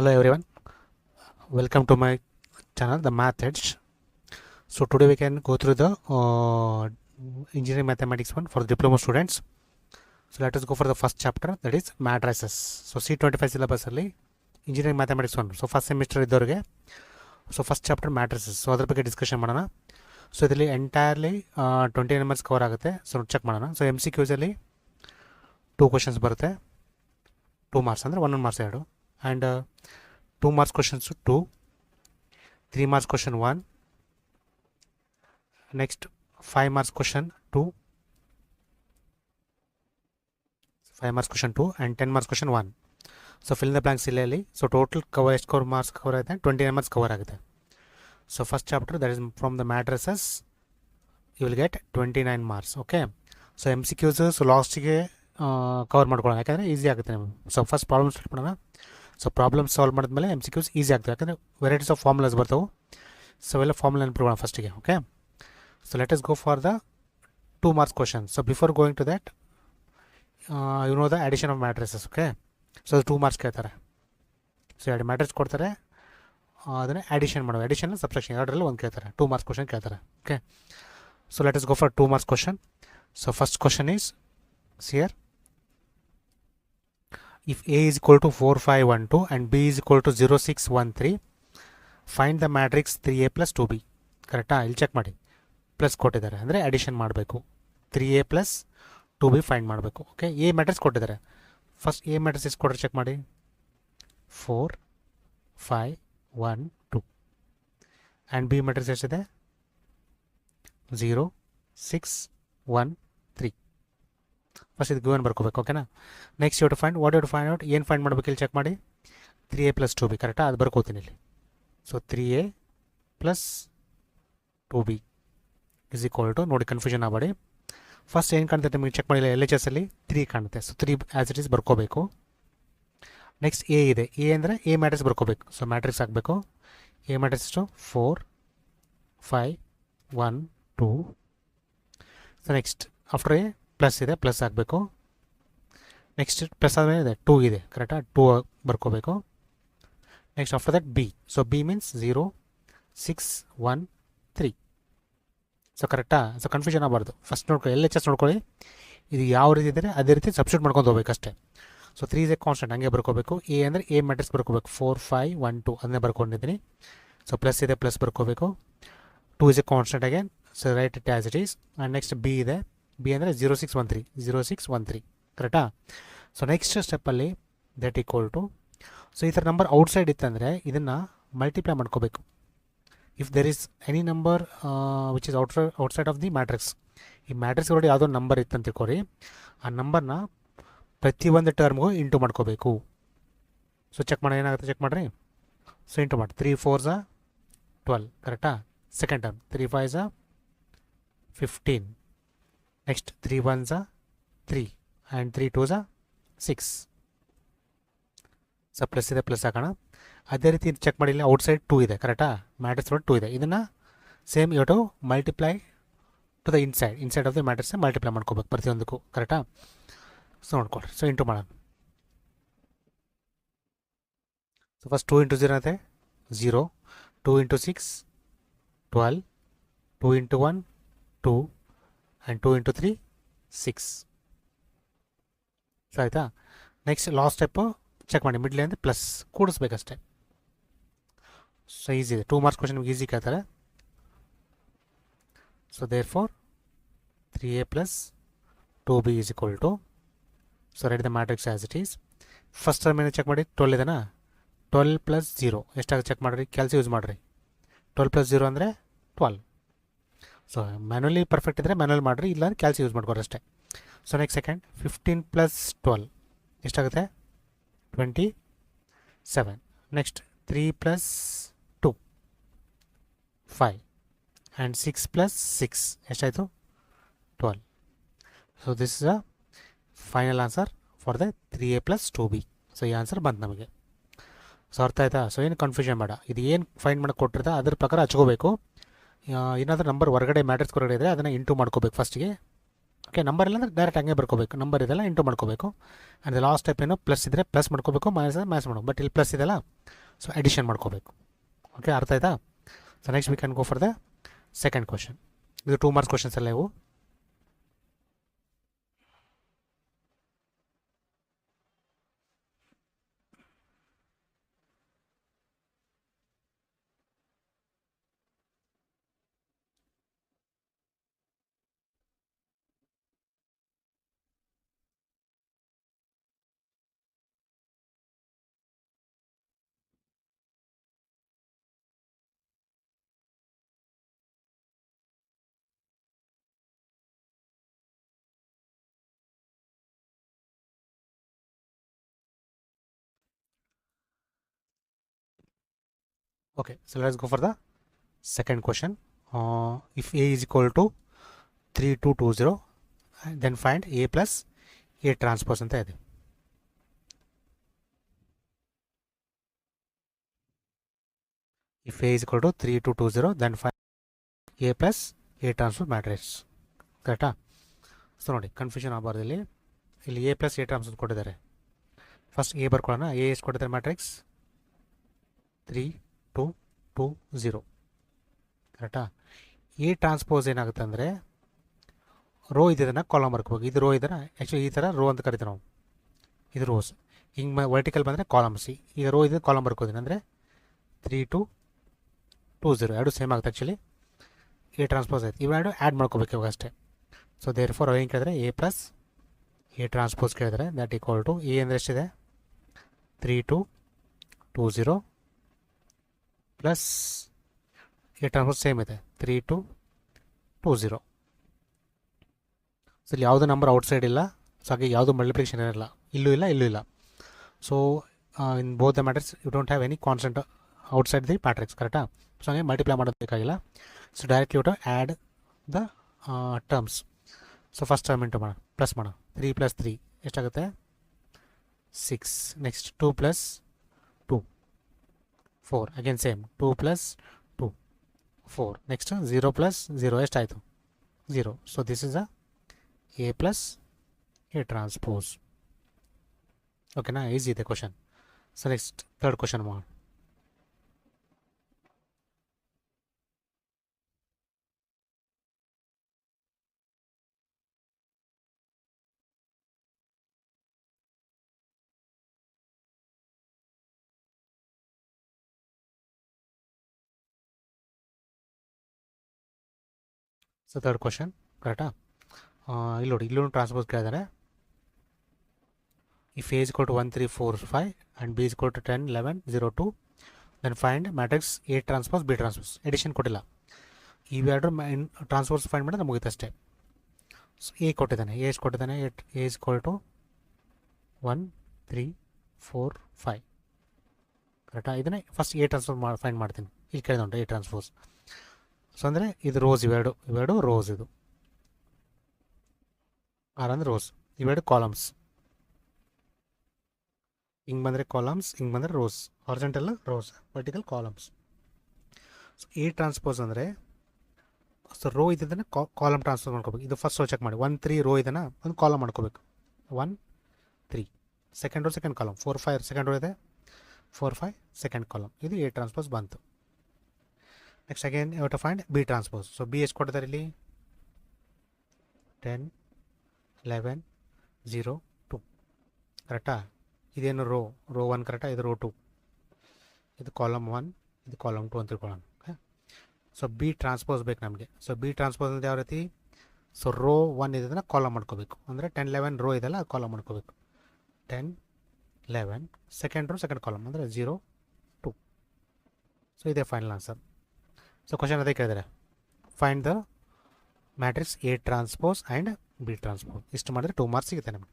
Hello everyone, welcome to my channel The Math Edge. So today we can go through the engineering mathematics one for the diploma students. So let us go for the first chapter, that is matrices. So C25 syllabus ಅಲ್ಲಿ engineering mathematics one. So first semester ಇದ್ದವರಿಗೆ so first chapter matrices. So ಅದರ ಬಗ್ಗೆ discussion ಮಾಡೋಣ. So ಇದರಲ್ಲಿ entirely 20 numbers cover ಆಗುತ್ತೆ. So check ಮಾಡೋಣ. So MCQs ಅಲ್ಲಿ 2 questions ಬರುತ್ತೆ, 2 ಮಾರ್ಕ್ಸ್ ಅಂದರೆ 1 marks 2 and 2 marks questions 2, 3 marks question 1, next 5 marks question 2, 5 marks question 2 and 10 marks question 1. So fill in the blanks ಇಲ್ಲಿ. So total cover ಎಷ್ಟು cover marks cover ಆಗುತ್ತೆ, 20 marks cover ಆಗುತ್ತೆ. So first chapter, that is from the matrices, you will get 29 marks. Okay, so MCQs so ಲಾಸ್ಟಿಗೆ cover ಮಾಡ್ಕೊಳ್ಳೋಣ, ಯಾಕಂದರೆ easy ಆಗುತ್ತೆ ನಿಮಗೆ. So first problem start ಮಾಡೋಣ. ಸೊ ಪ್ರಾಬ್ಲಮ್ ಸಾಲ್ವ್ ಮಾಡಿದ್ಮೇಲೆ MCQs ಈಸಿ ಆಗ್ತದೆ, ಯಾಕಂದರೆ ವೆರೈಟೀಸ್ ಆಫ್ ಫಾರ್ಮುಲಾಸ್ ಬರ್ತಾವೆ. ಸೊ ಅವೆಲ್ಲ ಫಾರ್ಮುಲಾ ನೆನಪು ಮಾಡೋಣ ಫಸ್ಟಿಗೆ. Okay, so let us go for the 2 marks question. So before going to that you know the addition of matrices. Okay, so 2 marks ಕೇಳ್ತಾರೆ. So 2 matrix ಕೊಡ್ತಾರೆ, ಅದನ್ನೇ ಅಡಿಷನ್ ಮಾಡೋದು. Addition subtraction ಎರಡರಲ್ಲಿ ಒಂದು ಕೇಳ್ತಾರೆ, 2 marks ಕ್ವಶನ್ ಕೇಳ್ತಾರೆ. Okay, so let us go for 2 marks question. So first question is here. If A is equal to 4, 5, 1, 2 and B is equal to 0, 6, 1, 3, find the matrix 3A plus 2B. ಕರೆಕ್ಟಾ? ಇಲ್ಲಿ check ಮಾಡಿ, plus ಕೊಟ್ಟಿದ್ದಾರೆ ಅಂದರೆ addition ಮಾಡಬೇಕು. 3A plus 2B find ಮಾಡಬೇಕು. Okay, A matrix ಕೊಟ್ಟಿದ್ದಾರೆ. First A matrix ಎಷ್ಟು ಕೊಟ್ಟರೆ ಚೆಕ್ ಮಾಡಿ. 4, 5, 1, 2 ಆ್ಯಂಡ್ ಬಿ ಮ್ಯಾಟ್ರಿಕ್ಸ್ ಎಷ್ಟಿದೆ? 0, 6, 1, 3. ಫಸ್ಟ್ ಇದು ಗಿವನ್ ಬರ್ಕೋಬೇಕು. ಓಕೆನಾ? Next you to find what you to find out. ಏನು ಫೈಂಡ್ ಮಾಡಬೇಕು ಇಲ್ಲಿ ಚೆಕ್ ಮಾಡಿ. 3A plus 2B. ಕರೆಕ್ಟಾ? ಅದು ಬರ್ಕೋತೀನಿ ಇಲ್ಲಿ. So 3A plus 2B is equal to, ನೋಡಿ ಕನ್ಫ್ಯೂಷನ್ ಆಗಬೇಡಿ. ಫಸ್ಟ್ ಏನು ಕಾಣುತ್ತೆ ನಿಮಗೆ ಚೆಕ್ ಮಾಡಿಲ್ಲ, LHS ಅಲ್ಲಿ 3 ಕಾಣುತ್ತೆ. ಸೊ 3 ಆ್ಯಸ್ ಇಟ್ ಈಸ್ ಬರ್ಕೋಬೇಕು. ನೆಕ್ಸ್ಟ್ ಎ ಇದೆ. ಎ ಅಂದರೆ ಎ ಮ್ಯಾಟ್ರಿಕ್ಸ್ ಬರ್ಕೋಬೇಕು. ಸೊ ಮ್ಯಾಟ್ರಿಕ್ಸ್ ಆಗಬೇಕು. ಎ ಮ್ಯಾಟ್ರಿಕ್ಸ್ ಎಷ್ಟು? 4, 5, 1, 2. So next after A plus ಇದೆ, ಪ್ಲಸ್ ಆಗಬೇಕು. ನೆಕ್ಸ್ಟ್ ಪ್ಲಸ್ ಆದಮೇಲೆ ಇದೆ 2 ಇದೆ. ಕರೆಕ್ಟಾ? 2 ಬರ್ಕೋಬೇಕು. Next after that B. So B means 0, 6, 1, 3. So ಕರೆಕ್ಟಾ? ಸೊ ಕನ್ಫ್ಯೂಷನ್ ಆಗಬಾರ್ದು. ಫಸ್ಟ್ ನೋಡ್ಕೊಳ್ಳಿ, LHS ನೋಡ್ಕೊಳ್ಳಿ, ಇದು ಯಾವ ರೀತಿ ಇದ್ದರೆ ಅದೇ ರೀತಿ ಸಬ್ಸ್ಟಿಟ್ಯೂಟ್ ಮಾಡ್ಕೊಂಡು ಹೋಗ್ಬೇಕು ಅಷ್ಟೇ. ಸೊ 3 ಇಸ್ ಎ ಕಾನ್ಸ್ಟೆಂಟ್, ಹಂಗೆ ಬರ್ಕೋಬೇಕು. ಎ ಅಂದರೆ ಎ ಮ್ಯಾಟ್ರಿಕ್ಸ್ ಬರ್ಕೋಬೇಕು. 4, 5, 1, 2 ಅದನ್ನೇ ಬರ್ಕೊಂಡಿದ್ದೀನಿ. ಸೊ ಪ್ಲಸ್ ಇದೆ, ಪ್ಲಸ್ ಬರ್ಕೋಬೇಕು. 2 is a constant again. So right it as it is. And next B ಇದೆ. ಬಿ ಅಂದರೆ 0, 6, 1, 3. 0, 6, 1, 3. ಕರೆಕ್ಟಾ? ಸೊ ನೆಕ್ಸ್ಟ್ ಸ್ಟೆಪ್ಪಲ್ಲಿ ದಟ್ ಈಕ್ವಲ್ ಟು, ಸೊ ಈ ಥರ ನಂಬರ್ ಔಟ್ಸೈಡ್ ಇತ್ತಂದರೆ ಇದನ್ನು ಮಲ್ಟಿಪ್ಲೈ ಮಾಡ್ಕೋಬೇಕು. If there is any number which is outside of the matrix, ಈ ಮ್ಯಾಟ್ರಿಕ್ಸ್ ಒಳಗಡೆ ಯಾವುದೋ ನಂಬರ್ ಇತ್ತಂತ ತಿಳ್ಕೊರಿ, ಆ ನಂಬರ್ನ ಪ್ರತಿಯೊಂದು ಟರ್ಮ್ಗೂ ಇಂಟು ಮಾಡ್ಕೋಬೇಕು. ಸೊ ಚೆಕ್ ಮಾಡಿ, ಏನಾಗುತ್ತೆ ಚೆಕ್ ಮಾಡಿರಿ. ಸೊ ಇಂಟು ಮಾಡಿ. 3 4s 12. ಕರೆಕ್ಟಾ? Second term 3 5s 15. Next 3 1s 3 and 3 2s 6. So plus ಇದೆ, ಪ್ಲಸ್ ಹಾಕೋಣ. ಅದೇ ರೀತಿ ಚೆಕ್ ಮಾಡಿಲ್ಲ, ಔಟ್ಸೈಡ್ 2 ಇದೆ. ಕರೆಕ್ಟಾ? ಮ್ಯಾಟ್ರಿಕ್ಸ್ ಒಳಗೆ 2 ಇದೆ. ಇದನ್ನು same you to multiply to the inside of the matrix multiply ಮಾಡ್ಕೋಬೇಕು ಪ್ರತಿಯೊಂದಕ್ಕೂ. ಕರೆಕ್ಟಾ? ಸೊ ನೋಡ್ಕೊಳ್ರಿ. ಸೊ ಇಂಟು ಮಾಡೋಣ. ಸೊ ಫಸ್ಟ್ 2 ಇಂಟು 0 ಆಗುತ್ತೆ 0, 2 into 6 12, 2 into 1 2 and 2 into 3 6. So ಆಯಿತಾ? ನೆಕ್ಸ್ಟ್ ಲಾಸ್ಟ್ ಸ್ಟೆಪ್ಪು ಚೆಕ್ ಮಾಡಿ, ಮಿಡ್ಲಿ ಅಂದರೆ ಪ್ಲಸ್ ಕೂಡಿಸ್ಬೇಕಷ್ಟೆ. ಸೊ ಈಸಿ ಇದೆ. 2 marks ಕ್ವಶನ್ ನಿಮ್ಗೆ ಈಸಿ ಕೇಳ್ತಾರೆ. So therefore 3A plus 2B is equal to, so right the matrix as it is. First term ಏನು check ಮಾಡಿ, 12 ಇದೆನಾ? 12 ಪ್ಲಸ್ 0 ಎಷ್ಟಾಗುತ್ತೆ ಚೆಕ್ ಮಾಡಿರಿ, ಕ್ಯಾಲ್ಸಿ ಯೂಸ್ ಮಾಡಿರಿ. 12 ಪ್ಲಸ್ 0 ಅಂದರೆ 12. ಸೊ ಮ್ಯಾನ್ಯಲಿ ಪರ್ಫೆಕ್ಟ್ ಇದ್ದರೆ ಮ್ಯಾನ್ಯಲ್ ಮಾಡಿರಿ, ಇಲ್ಲ ಅಂದರೆ ಕ್ಯಾಲ್ಸಿ ಯೂಸ್ ಮಾಡ್ಕೊಡ್ರಿ ಅಷ್ಟೇ. ಸೊ ನೆಕ್ಸ್ಟ್ ಸೆಕೆಂಡ್ 15 ಪ್ಲಸ್ 12 ಎಷ್ಟಾಗುತ್ತೆ? 27. ನೆಕ್ಸ್ಟ್ 3 ಪ್ಲಸ್ 2 5 ಆ್ಯಂಡ್ 6 ಪ್ಲಸ್ 6 ಎಷ್ಟಾಯಿತು? 12. So this is a final answer for the 3A plus 2B. So ಈ ಆನ್ಸರ್ ಬಂತು ನಮಗೆ. ಸೊ ಅರ್ಥ ಆಯ್ತಾ? ಸೊ ಏನು ಕನ್ಫ್ಯೂಷನ್ ಬೇಡ, ಇದು ಏನು ಫೈಂಡ್ ಮಾಡೋಕ್ಕೆ ಕೊಟ್ಟಿರ್ತಾ ಅದ್ರ ಪ್ರಕಾರ ಹಚ್ಕೋಬೇಕು. ಏನಾದರೂ ನಂಬರ್ ಹೊರಗಡೆ ಮ್ಯಾಟ್ರಿಕ್ಸ್ ಹೊರಗಡೆ ಇದ್ದರೆ ಅದನ್ನು ಇಂಟು ಮಾಡ್ಕೋಬೇಕು ಫಸ್ಟಿಗೆ, ಓಕೆ, ನಂಬರ್ ಇಲ್ಲ ಅಂದರೆ ಡೈರೆಕ್ಟ್ ಹಂಗೆ ಬರ್ಕೋಬೇಕು, ನಂಬರ್ ಇದೆಲ್ಲ ಇಂಟು ಮಾಡ್ಕೋಬೇಕು. ಆ್ಯಂಡ್ ಲಾಸ್ಟ್ ಸ್ಟೆಪ್ ಏನು, ಪ್ಲಸ್ ಇದ್ದರೆ ಪ್ಲಸ್ ಮಾಡ್ಕೋಬೇಕು, ಮೈನಸ್ ಮೈನಸ್ ಮಾಡ್ಬೇಕು. ಬಟ್ ಇಲ್ಲಿ ಪ್ಲಸ್ ಇದೆಲ್ಲ, ಸೊ ಅಡಿಷನ್ ಮಾಡ್ಕೋಬೇಕು. ಓಕೆ, ಅರ್ಥ ಆಯ್ತಾ? So next we can go for the second question. ಇದು 2 ಮಾರ್ಕ್ಸ್ ಕ್ವಶನ್ಸ್ ಎಲ್ಲ ಇವು. Okay, so let's go for the second question. If A is equal to 3220, then find A plus A transpose ಅಂತ ಇದೆ. If A is equal to 3220, then find A plus A transpose matrix. ಕರೆಕ್ಟಾ? So ನೋಡಿ, confusion ಆಗಬಾರ್ದು. ಇಲ್ಲಿ A plus A transpose ಕೊಟ್ಟಿದ್ದಾರೆ. First A ಬರ್ಕೊಳ್ಳೋಣ. A ಎಷ್ಟು ಕೊಟ್ಟಿದ್ದಾರೆ matrix? 3220. ಕರೆಕ್ಟಾ? ಎ ಟ್ರಾನ್ಸ್ಪೋಸ್ ಏನಾಗುತ್ತೆ ಅಂದರೆ, ರೋ ಇದನ್ನು ಕಾಲಮ್ ಬರ್ಕೋಬೇಕು. ಇದು ರೋ ಇದನ್ನು ಆ್ಯಕ್ಚುಲಿ ಈ ಥರ ರೋ ಅಂತ ಕರಿತೀವಿ ನಾವು. ಇದು ರೋಸ್. ಹಿಂಗೆ ವರ್ಟಿಕಲ್ ಬಂದರೆ ಕಾಲಮ್ಸ್. ಈಗ ರೋ ಇದೆ ಕಾಲಮ್ ಬರ್ಕೋತೀನಿ ಅಂದರೆ 3220 ಎರಡು ಸೇಮ್ ಆಗುತ್ತೆ. ಆ್ಯಕ್ಚುಲಿ ಎ ಟ್ರಾನ್ಸ್ಪೋಸ್ ಆಯ್ತು. ಇವೆರಡು ಆ್ಯಡ್ ಮಾಡ್ಕೋಬೇಕು ಇವಾಗ ಅಷ್ಟೇ. ಸೊ ದೇರ್ ಫಾರ್ ಏನು ಕೇಳಿದ್ರೆ ಎ ಪ್ಲಸ್ ಎ ಟ್ರಾನ್ಸ್ಪೋಸ್ ಕೇಳಿದ್ರೆ ದಟ್ ಈಕ್ವಲ್ ಟು ಎ ಅಂದರೆ ಎಷ್ಟಿದೆ? 3220 ಪ್ಲಸ್ ಎ ಟ್ರಾನ್ಸ್ಪೋಸ್ ಸೇಮ್ ಇದೆ 3220. ಸೊ ಇಲ್ಲಿ ಯಾವುದೋ ನಂಬರ್ ಔಟ್ಸೈಡ್ ಇಲ್ಲ, ಸೊ ಹಾಗೆ ಯಾವುದೋ ಮಲ್ಟಿಪ್ಲಿಕೇಶನ್ ಇರಲ್ಲ, ಇಲ್ಲೂ ಇಲ್ಲ ಇಲ್ಲೂ ಇಲ್ಲ. So in both the matrix you don't have any constant outside the matrix. ಕರೆಕ್ಟಾ? ಸೊ ಹಾಗೆ ಮಲ್ಟಿಪ್ಲೈ ಮಾಡೋದು ಬೇಕಾಗಿಲ್ಲ. So directly you to add the terms. So first term into ಮಾಡೋಣ, ಪ್ಲಸ್ ಮಾಡೋಣ. 3 + 3 ಎಷ್ಟಾಗುತ್ತೆ? 6. ನೆಕ್ಸ್ಟ್ 2 + 2 4. Again same 2 + 2 4. ನೆಕ್ಸ್ಟ್ 0 + 0 ಎಷ್ಟಾಯಿತು? 0. So this is A plus A transpose. ಓಕೆನಾ? Easy ಇದೆ question. So next third question ಮಾಡೋಣ. ಸೊ ಥರ್ಡ್ ಕ್ವಶನ್ ಕರೆಕ್ಟಾ? ಇಲ್ಲಿ ನೋಡಿ, ಇಲ್ಲೂ ಟ್ರಾನ್ಸ್ಪೋಸ್ ಕೇಳಿದ್ದಾರೆ. if A is equal to 1 3 4 5 and B is equal to 10 11 0 2, then find matrix A transpose B transpose. Addition ಕೊಟ್ಟಿಲ್ಲ. ಇವೆರಡು ಟ್ರಾನ್ಸ್ಪೋಸ್ ಫೈಂಡ್ ಮಾಡಿದ್ರೆ ಮುಗಿತಷ್ಟೇ. ಸೊ ಎ ಕೊಟ್ಟಿದ್ದಾನೆ. ಎ ಎಷ್ಟು ಕೊಟ್ಟಿದ್ದಾನೆ? A is equal to 1 3 4 5. ಕರೆಕ್ಟಾ? ಇದನ್ನೇ ಫಸ್ಟ್ ಎ ಟ್ರಾನ್ಸ್ಪೋಸ್ ಫೈಂಡ್ ಮಾಡ್ತೀನಿ. ಇಲ್ಲಿ ಕೇಳಿದ ಉಂಟು ಎ ಟ್ರಾನ್ಸ್ಪೋಸ್. ಸೊ ಅಂದರೆ ಇದು ರೋಸ್, ಇವೆರಡು ರೋಸ್. ಇದು ಆರ್ ಅಂದರೆ ರೋಸ್, ಇವೆರಡು ಕಾಲಮ್ಸ್. ಹಿಂಗೆ ಬಂದರೆ ಕಾಲಮ್ಸ್, ಹಿಂಗೆ ಬಂದರೆ rose. Horizontal rose, vertical columns. So A transpose ಅಂದರೆ, ಸೊ ರೋ ಇದ್ದನ್ನು ಕಾಲಮ್ ಟ್ರಾನ್ಸ್ಫರ್ ಮಾಡ್ಕೋಬೇಕು. ಇದು ಫಸ್ಟ್ ರೋ ಚೆಕ್ ಮಾಡಿ. 1 3 ರೋ ಇದನ್ನು ಒಂದು ಕಾಲಮ್ ಮಾಡ್ಕೋಬೇಕು. 1 3 second row second column. 4 5 second row ಇದೆ. 4 5 ಸೆಕೆಂಡ್ ಕಾಲಮ್. ಇದು ಎ ಟ್ರಾನ್ಸ್ಪೋಸ್ ಬಂತು. Next again you to find B transpose. So B ಎಷ್ಟು ಕೊಟ್ಟಿದ್ದಾರೆ ಇಲ್ಲಿ? 10 11 0 2. ಕರೆಕ್ಟಾ? ಇದೇನು ರೋ 1 ಕರೆಕ್ಟಾ? ಇದು ರೋ 2. ಇದು ಕಾಲಮ್ 1, ಇದು ಕಾಲಮ್ 2 ಅಂತ ತಿಳ್ಕೊಳ್ಳೋಣ. ಓಕೆ. ಸೊ ಬಿ ಟ್ರಾನ್ಸ್ಪೋಸ್ ಬೇಕು ನಮಗೆ. ಸೊ ಬಿ ಟ್ರಾನ್ಸ್ಪೋಸ್ ಅಂದರೆ ಯಾವ ರೀತಿ? ಸೊ ರೋ 1 ಇದನ್ನು ಕಾಲಮ್ ಮಾಡ್ಕೋಬೇಕು. ಅಂದರೆ 10 11 ರೋ ಇದೆಲ್ಲ ಕಾಲಮ್ ಮಾಡ್ಕೋಬೇಕು. 10 11 ಸೆಕೆಂಡ್ ರೋ ಸೆಕೆಂಡ್ ಕಾಲಮ್ ಅಂದರೆ 0 2. ಸೊ ಇದೇ ಫೈನಲ್ ಆನ್ಸರ್. ಸೊ ಕ್ವಶನ್ ಅದೇ ಕೇಳಿದರೆ, find the matrix A transpose and B transpose. ಇಷ್ಟು ಮಾಡಿದ್ರೆ 2 ಮಾರ್ಕ್ಸ್ ಸಿಗುತ್ತೆ ನಮಗೆ.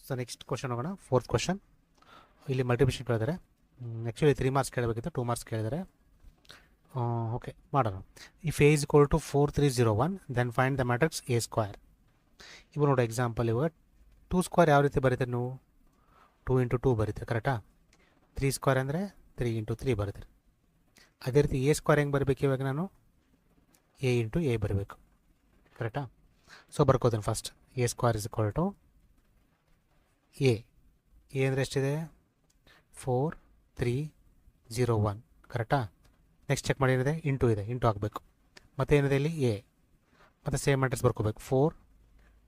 ಸೊ ನೆಕ್ಸ್ಟ್ ಕ್ವಶನ್ ಹೋಗೋಣ. Fourth question. ಇಲ್ಲಿ ಮಲ್ಟಿಪ್ಲಿಕೇಶನ್ ಕೇಳಿದರೆ. ಆ್ಯಕ್ಚುಲಿ 3 ಮಾರ್ಕ್ಸ್ ಕೇಳಬೇಕಿತ್ತು, 2 ಮಾರ್ಕ್ಸ್ ಕೇಳಿದರೆ. ಓಕೆ, ಮಾಡೋಣ. If A is equal to 4 3 0 1, then find the matrix A square. ಇವಾಗ ನೋಡಿ ಎಕ್ಸಾಂಪಲ್, ಇವಾಗ 2 ಸ್ಕ್ವೇರ್ ಯಾವ ರೀತಿ ಬರೀತೀರಿ ನೀವು? 2 × 2 ಬರೀತೀರಿ. ಕರೆಕ್ಟಾ? 3 ಸ್ಕ್ವೇರ್ ಅಂದರೆ 3 × 3 ಬರೀತೀರಿ. ಅದೇ ರೀತಿ ಎ ಸ್ಕ್ವೇರ್ ಹೆಂಗೆ ಬರಬೇಕು? ಇವಾಗ ನಾನು ಎ ಇಂಟು ಎ ಬರಬೇಕು. ಕರೆಕ್ಟಾ? ಸೊ ಬರ್ಕೋತೀನಿ first A square is equal to A ಅಂದರೆ ಎಷ್ಟಿದೆ 4 3 0 1. ಕರೆಕ್ಟಾ? ನೆಕ್ಸ್ಟ್ ಚೆಕ್ ಮಾಡಿ ಏನಿದೆ ಇಂಟು ಇದೆ, ಇಂಟು ಆಗಬೇಕು. ಮತ್ತು ಏನಿದೆ ಇಲ್ಲಿ ಎ, ಮತ್ತು ಸೇಮ್ ಅಡ್ರೆಸ್ ಬರ್ಕೋಬೇಕು 4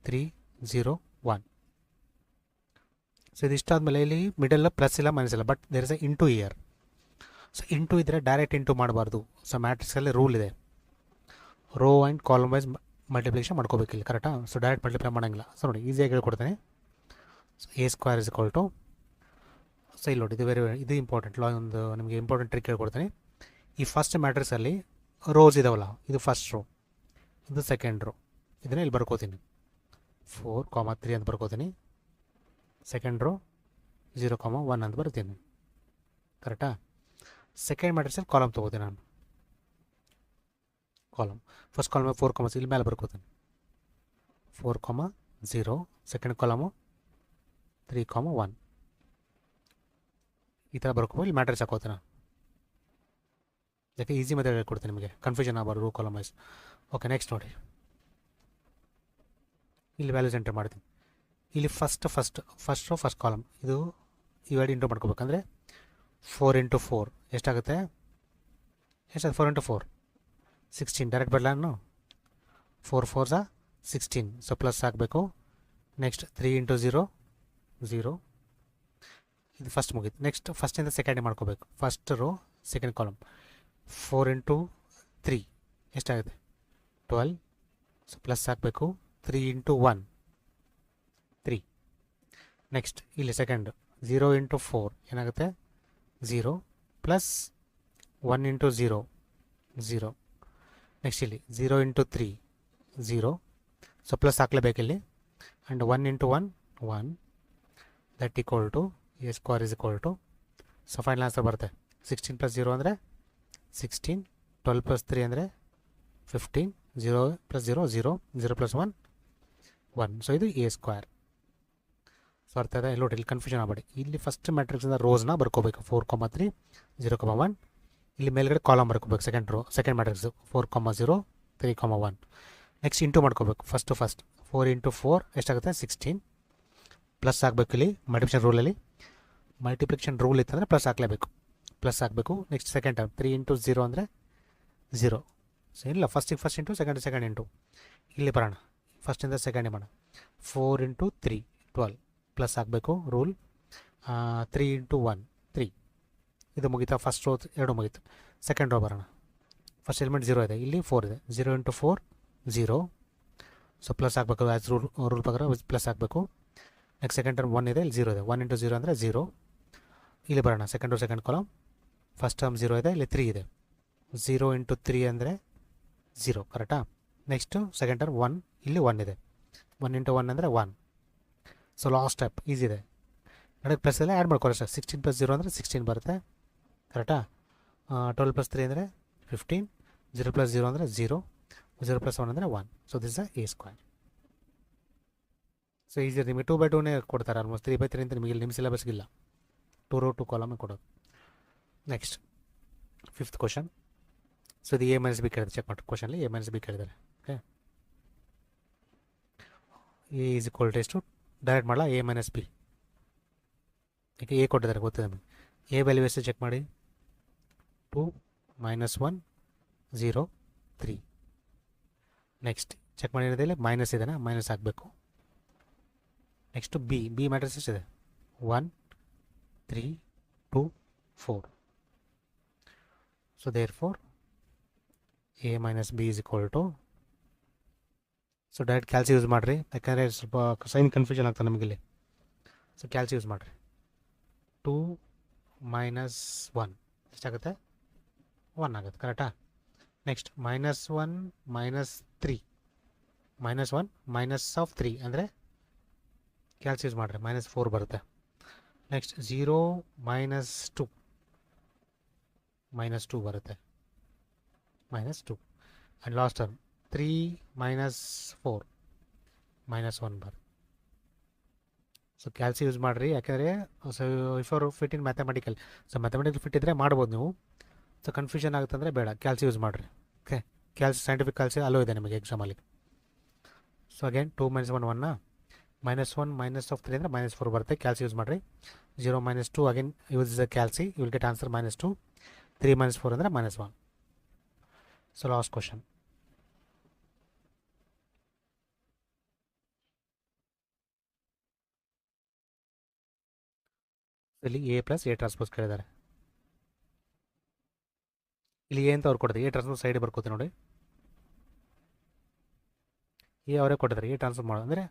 3 0 1. ಸೊ ಇದಿಷ್ಟಾದಮೇಲೆ ಇಲ್ಲಿ ಮಿಡಲ್ ಪ್ಲಸ್ ಇಲ್ಲ ಮೈನಸ್ ಇಲ್ಲ, but there is a into here. So into ಇದ್ದರೆ ಡೈರೆಕ್ಟ್ ಇಂಟು ಮಾಡಬಾರ್ದು. ಸೊ ಮ್ಯಾಟ್ರಿಕ್ಸಲ್ಲಿ ರೂಲ್ ಇದೆ, row and column wise multiplication ಮಾಡ್ಕೋಬೇಕಿಲ್ಲ. ಕರೆಕ್ಟಾ? ಸೊ ಡೈರೆಕ್ಟ್ ಮಲ್ಟಿಪ್ಲೈ ಮಾಡೋಂಗಿಲ್ಲ. ಸೊ ನೋಡಿ ಈಸಿಯಾಗಿ ಹೇಳ್ಕೊಡ್ತೇನೆ. So A square is equal to, so ಇಲ್ಲಿ ನೋಡಿ ಇದು ಇಂಪಾರ್ಟೆಂಟ್ ಒಂದು ನಿಮಗೆ ಇಂಪಾರ್ಟೆಂಟ್ ಟ್ರಿಕ್ ಹೇಳ್ಕೊಡ್ತೀನಿ. ಈ ಫಸ್ಟ್ ಮ್ಯಾಟ್ರಿಕ್ಸಲ್ಲಿ ರೋಸ್ ಇದಾವಲ್ಲ, ಇದು ಫಸ್ಟ್ ರೋ, ಇದು ಸೆಕೆಂಡ್ ರೋ. ಇದನ್ನೇ ಇಲ್ಲಿ ಬರ್ಕೋತೀನಿ 4 3 ಅಂತ ಬರ್ಕೋತೀನಿ. ಸೆಕೆಂಡ್ ರೋ 0 1 ಅಂತ ಬರ್ತೀನಿ. ಕರೆಕ್ಟಾ? ಸೆಕೆಂಡ್ ಮ್ಯಾಟ್ರಿಕ್ಸಲ್ಲಿ ಕಾಲಮ್ ತೊಗೋತೀನಿ ನಾನು. ಕಾಲಮ್ ಫಸ್ಟ್ ಕಾಲಮ್ 4 ಇಲ್ಲಿ ಮೇಲೆ ಬರ್ಕೋತೀನಿ 4 0. Second column 3 1. ಈ ಥರ ಬರ್ಕೋಬೋದು. ಇಲ್ಲಿ ಮ್ಯಾಟ್ರಿಕ್ಸ್ ಹಾಕೋತೀನಿ ನಾನು, ಯಾಕೆ ಈಸಿ ಮೆಥಡ್ ಹೇಳ್ಕೊಡ್ತೀನಿ ನಿಮಗೆ, ಕನ್ಫ್ಯೂಷನ್ ಆಗಬಾರ್ದು row column wise. Okay, next ನೋಡಿ ಇಲ್ಲಿ ವ್ಯಾಲ್ಯೂಸ್ ಎಂಟರ್ ಮಾಡ್ತೀನಿ. ಇಲ್ಲಿ ಫಸ್ಟ್ ರೋ ಫಸ್ಟ್ ಕಾಲಮ್ ಇದು ಇವೆರಡು ಇಂಟು ಮಾಡ್ಕೋಬೇಕಂದ್ರೆ 4 × 4 ಎಷ್ಟಾಗುತ್ತೆ? 4 × 4 16. ಡೈರೆಕ್ಟ್ ಬರಲ್ಲ ನಾನು 4 4 16. ಸೊ ಪ್ಲಸ್ ಹಾಕಬೇಕು. ನೆಕ್ಸ್ಟ್ 3 × 0 0. ಇದು ಫಸ್ಟ್ ಮುಗೀತು. ನೆಕ್ಸ್ಟ್ ಫಸ್ಟಿಂದ ಸೆಕೆಂಡ್ ಮಾಡ್ಕೋಬೇಕು. ಫಸ್ಟ್ ರೋ ಸೆಕೆಂಡ್ ಕಾಲಮ್ 4 × 3 ಎಷ್ಟಾಗುತ್ತೆ? 12. ಸೊ ಪ್ಲಸ್ ಹಾಕಬೇಕು. 3 × 1 3. ನೆಕ್ಸ್ಟ್ ಇಲ್ಲಿ ಸೆಕೆಂಡ್ 0 × 4 ಏನಾಗುತ್ತೆ? 0 ಪ್ಲಸ್ 1 × 0 0. ನೆಕ್ಸ್ಟ್ ಇಲ್ಲಿ 0 × 3 0. ಸೊ ಪ್ಲಸ್ ಹಾಕ್ಲೇಬೇಕಿಲ್ಲಿ. And 1 × 1 1. That equal to A square is equal to, so final answer ಬರುತ್ತೆ 16 + 0 ಅಂದರೆ 16. 12 + 3 ಅಂದರೆ 15. 0 + 0 0. 0 + 1 1. ಸೊ ಇದು ಎ ಸ್ಕ್ವೇರ್. ಸೊ ಅರ್ಥ ಇದೆ? ಇಲ್ಲಿ ನೋಡಿ, ಇಲ್ಲಿ ಕನ್ಫ್ಯೂಷನ್ ಆಗಬೇಡಿ. ಇಲ್ಲಿ ಫಸ್ಟ್ ಮ್ಯಾಟ್ರಿಕ್ಸಿಂದ ರೋಸ್ನ ಬರ್ಕೋಬೇಕು 4 3 0 1. ಇಲ್ಲಿ ಮೇಲ್ಗಡೆ ಕಾಲಮ್ ಬರ್ಕೋಬೇಕು second row second matrix 4 0 3 1. Next into ಮಾಡ್ಕೋಬೇಕು ಫಸ್ಟ್ 4 × 4 ಎಷ್ಟಾಗುತ್ತೆ? 16. ಪ್ಲಸ್ ಆಗಬೇಕು. ಇಲ್ಲಿ ಮಲ್ಟಿಪ್ಲಿಕೇಶನ್ ರೂಲ್ ಇತ್ತಂದರೆ ಪ್ಲಸ್ ಹಾಕಲೇಬೇಕು, ಪ್ಲಸ್ ಹಾಕಬೇಕು. ನೆಕ್ಸ್ಟ್ ಸೆಕೆಂಡ್ ಟರ್ಮ್ 3 × 0 ಅಂದರೆ 0. ಸೊ ಇಲ್ಲ ಫಸ್ಟ್ ಇಂಟು ಸೆಕೆಂಡ್ ಇಂಟು. ಇಲ್ಲಿ ಬರೋಣ, ಫಸ್ಟಿಂದ ಸೆಕೆಂಡ್ ಮಾಡೋಣ. 4 × 3 12. ಪ್ಲಸ್ ಹಾಕಬೇಕು ರೂಲ್. 3 × 1 3. ಇದು ಮುಗೀತಾ? ಫಸ್ಟ್ ರೋ ಎರಡು ಮುಗೀತು. ಸೆಕೆಂಡ್ ರೋ ಬರೋಣ. ಫಸ್ಟ್ ಎಲಿಮೆಂಟ್ 0 ಇದೆ, ಇಲ್ಲಿ 4 ಇದೆ. 0 × 4 0. ಸೊ ಪ್ಲಸ್ ಹಾಕಬೇಕು. ಆ್ಯಸ್ ರೂಲ್ ಪ್ರಕಾರ ಪ್ಲಸ್ ಹಾಕಬೇಕು. ನೆಕ್ಸ್ಟ್ ಸೆಕೆಂಡ್ ಟರ್ಮ್ 1 ಇದೆ, ಇಲ್ಲಿ 0 ಇದೆ. 1 × 0 ಅಂದರೆ 0. ಇಲ್ಲಿ ಬರೋಣ, ಸೆಕೆಂಡ್ ಕಾಲಮ್ ಫಸ್ಟ್ ಟರ್ಮ್ 0 ಇದೆ, ಇಲ್ಲಿ 3 ಇದೆ. 0 × 3 ಅಂದರೆ 0. ಕರೆಕ್ಟಾ? ನೆಕ್ಸ್ಟು ಸೆಕೆಂಡ್ ಟರ್ಮ್ 1, ಇಲ್ಲಿ 1 ಇದೆ. 1 × 1 ಅಂದರೆ 1. ಸೊ ಲಾಸ್ಟ್ ಸ್ಟೆಪ್ ಈಸಿ ಇದೆ. ನಡಕ್ಕೆ ಪ್ಲಸ್ ಎಲ್ಲ ಆ್ಯಡ್ ಮಾಡ್ಕೊಳ್ಳಿ ಸರ್. 16 + 0 ಅಂದರೆ 16 ಬರುತ್ತೆ. ಕರೆಕ್ಟಾ? 12 + 3 ಅಂದರೆ 15. 0 + 0 ಅಂದರೆ 0. 0 + 1 ಅಂದರೆ 1. So this is A square. So easy ನಿಮಗೆ 2 × 2ನೇ ಕೊಡ್ತಾರೆ. ಆಲ್ಮೋಸ್ಟ್ 3 × 3 ಅಂತ ನಿಮಗೆ ನಿಮ್ಮ ಸಿಲೆಬಸ್ಗಿಲ್ಲ. 2 ರೋ 2 ಕಾಲಮ್ ಕೊಡೋದು. Next 5th question. ಸೊ ಇದು A - B ಕೇಳಿದೆ. ಚೆಕ್ ಮಾಡಿ ಕ್ವಶನಲ್ಲಿ A - B ಕೇಳಿದ್ದಾರೆ. Okay, A is equal to ಎಷ್ಟು ಡೈರೆಕ್ಟ್ ಮಾಡಲ್ಲ? A - B. ಈಗ A ಕೊಟ್ಟಿದ್ದಾರೆ, ಗೊತ್ತಿದೆ ನಮಗೆ. A ವ್ಯಾಲ್ಯೂ ಎಷ್ಟು ಚೆಕ್ ಮಾಡಿ. 2 -1 0 3. ನೆಕ್ಸ್ಟ್ ಚೆಕ್ ಮಾಡಿ ಏನಿದೆ, ಮೈನಸ್ ಇದೆನಾ? ಮೈನಸ್ ಹಾಕಬೇಕು. ನೆಕ್ಸ್ಟು ಬಿ ಮ್ಯಾಟ್ರಿಕ್ಸ್ ಎಷ್ಟಿದೆ? 1 3 2 4. So therefore A - B is equal to, so direct calci use ಮಾಡಿರಿ, ಯಾಕಂದರೆ ಸ್ವಲ್ಪ ಸೈನ್ ಕನ್ಫ್ಯೂಷನ್ ಆಗ್ತದೆ ನಮಗಿಲ್ಲಿ. ಸೊ ಕ್ಯಾಲ್ಸಿ ಯೂಸ್ ಮಾಡಿರಿ. 2 - 1 ಎಷ್ಟಾಗುತ್ತೆ? 1 ಆಗುತ್ತೆ. ಕರೆಕ್ಟಾ? ನೆಕ್ಸ್ಟ್ -1 -3 -1 -3 ಅಂದರೆ ಕ್ಯಾಲ್ಸಿ ಯೂಸ್ ಮಾಡಿರಿ, -4 ಬರುತ್ತೆ. ನೆಕ್ಸ್ಟ್ 0 - 2 -2 ಬರುತ್ತೆ, -2. ಆ್ಯಂಡ್ ಲಾಸ್ಟ್ ಟರ್ಮ್ 3 - 4 -1 ಬರುತ್ತೆ. ಸೊ ಕ್ಯಾಲ್ಸಿ ಯೂಸ್ ಮಾಡಿರಿ, ಯಾಕೆಂದರೆ so if are fit in mathematical. So mathematical fit ಇದ್ದರೆ ಮಾಡ್ಬೋದು ನೀವು. ಸೊ ಕನ್ಫ್ಯೂಷನ್ ಆಗುತ್ತೆ ಅಂದರೆ ಬೇಡ, ಕ್ಯಾಲ್ಸಿ ಯೂಸ್ ಮಾಡಿರಿ. ಓಕೆ, ಸೈಂಟಿಫಿಕ್ ಕ್ಯಾಲ್ಸಿ ಅಲ್ಲೂ ಇದೆ ನಿಮಗೆ ಎಕ್ಸಾಮಲ್ಲಿ. ಸೊ ಅಗೇನ್ 2 - 1 1 -1 -3 ಅಂದರೆ -4 ಬರುತ್ತೆ. ಕ್ಯಾಲ್ಸಿ ಯೂಸ್ ಮಾಡಿರಿ. 0 - 2 again use the calci, you will get answer -2. 3 - 4 ಅಂದರೆ -1. So last question. ಇಲ್ಲಿ ಎ ಪ್ಲಸ್ ಎ ಟ್ರಾನ್ಸ್ಪೋಸ್ ಕೇಳಿದ್ದಾರೆ. ಇಲ್ಲಿ ಎ ಅಂತ ಅವ್ರು ಕೊಡ್ತಾರೆ, ಎ ಟ್ರಾನ್ಸ್ಪೋಸ್ ಸೈಡ್ ಬರ್ಕೋತೀವಿ ನೋಡಿ. ಎ ಅವರೇ ಕೊಟ್ಟಿದ್ದಾರೆ, ಎ ಟ್ರಾನ್ಸ್ಫರ್ ಮಾಡೋ ಅಂದರೆ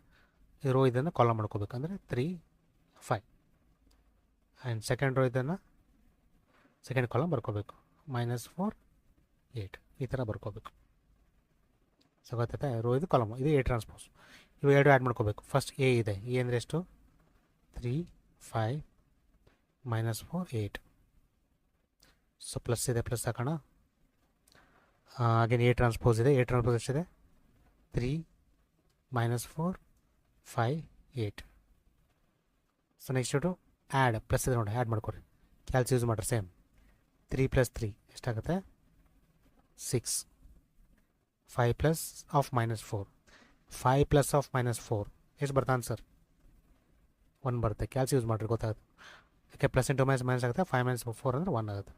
ರೋ ಇದನ್ನು ಕಾಲಮ್ ಮಾಡ್ಕೋಬೇಕಂದ್ರೆ 3 5 ಆ್ಯಂಡ್ ಸೆಕೆಂಡ್ ರೋ ಇದನ್ನು ಸೆಕೆಂಡ್ ಕಾಲಮ್ ಬರ್ಕೋಬೇಕು -4 8 ಈ ಥರ ಬರ್ಕೋಬೇಕು. ಸೊ ಗೊತ್ತಾಯ್ತಾ, ರೋ ಇದು ಕಾಲಮ್ ಇದು ಎ ಟ್ರಾನ್ಸ್ಪೋಸ್. ಇವು ಎರಡು ಆ್ಯಡ್ ಮಾಡ್ಕೋಬೇಕು. ಫಸ್ಟ್ ಎ ಇದೆ, ಎ ಅಂದರೆ ಎಷ್ಟು 3 5 -4 8. ಸೊ ಪ್ಲಸ್ ಇದೆ, ಪ್ಲಸ್ ಹಾಕೋಣ. ಹಾಗೇನು ಎ ಟ್ರಾನ್ಸ್ಪೋಸ್ ಇದೆ, ಎ ಟ್ರಾನ್ಸ್ಪೋಸ್ ಎಷ್ಟಿದೆ 3 -4 5 8. So next to add, plus ಇದೆ ನೋಡಿ, ಆ್ಯಡ್ ಮಾಡ್ಕೊರಿ. ಕ್ಯಾಲ್ಸಿ ಯೂಸ್ ಮಾಡ್ರಿ. ಸೇಮ್ 3 + 3 ಎಷ್ಟಾಗುತ್ತೆ 6. 5 ಪ್ಲಸ್ ಆಫ್ -4 5 ಪ್ಲಸ್ ಆಫ್ -4 ಎಷ್ಟು ಬರುತ್ತೆ ಆನ್ಸರ್ 1 ಬರುತ್ತೆ. ಕ್ಯಾಲ್ಸಿ ಯೂಸ್ ಮಾಡಿರಿ, ಗೊತ್ತಾಗುತ್ತೆ. ಯಾಕೆ ಪ್ಲಸ್ ಇಂಟು ಮೈನಸ್ ಆಗುತ್ತೆ. 5 - 4 ಅಂದರೆ 1 ಆಗುತ್ತೆ.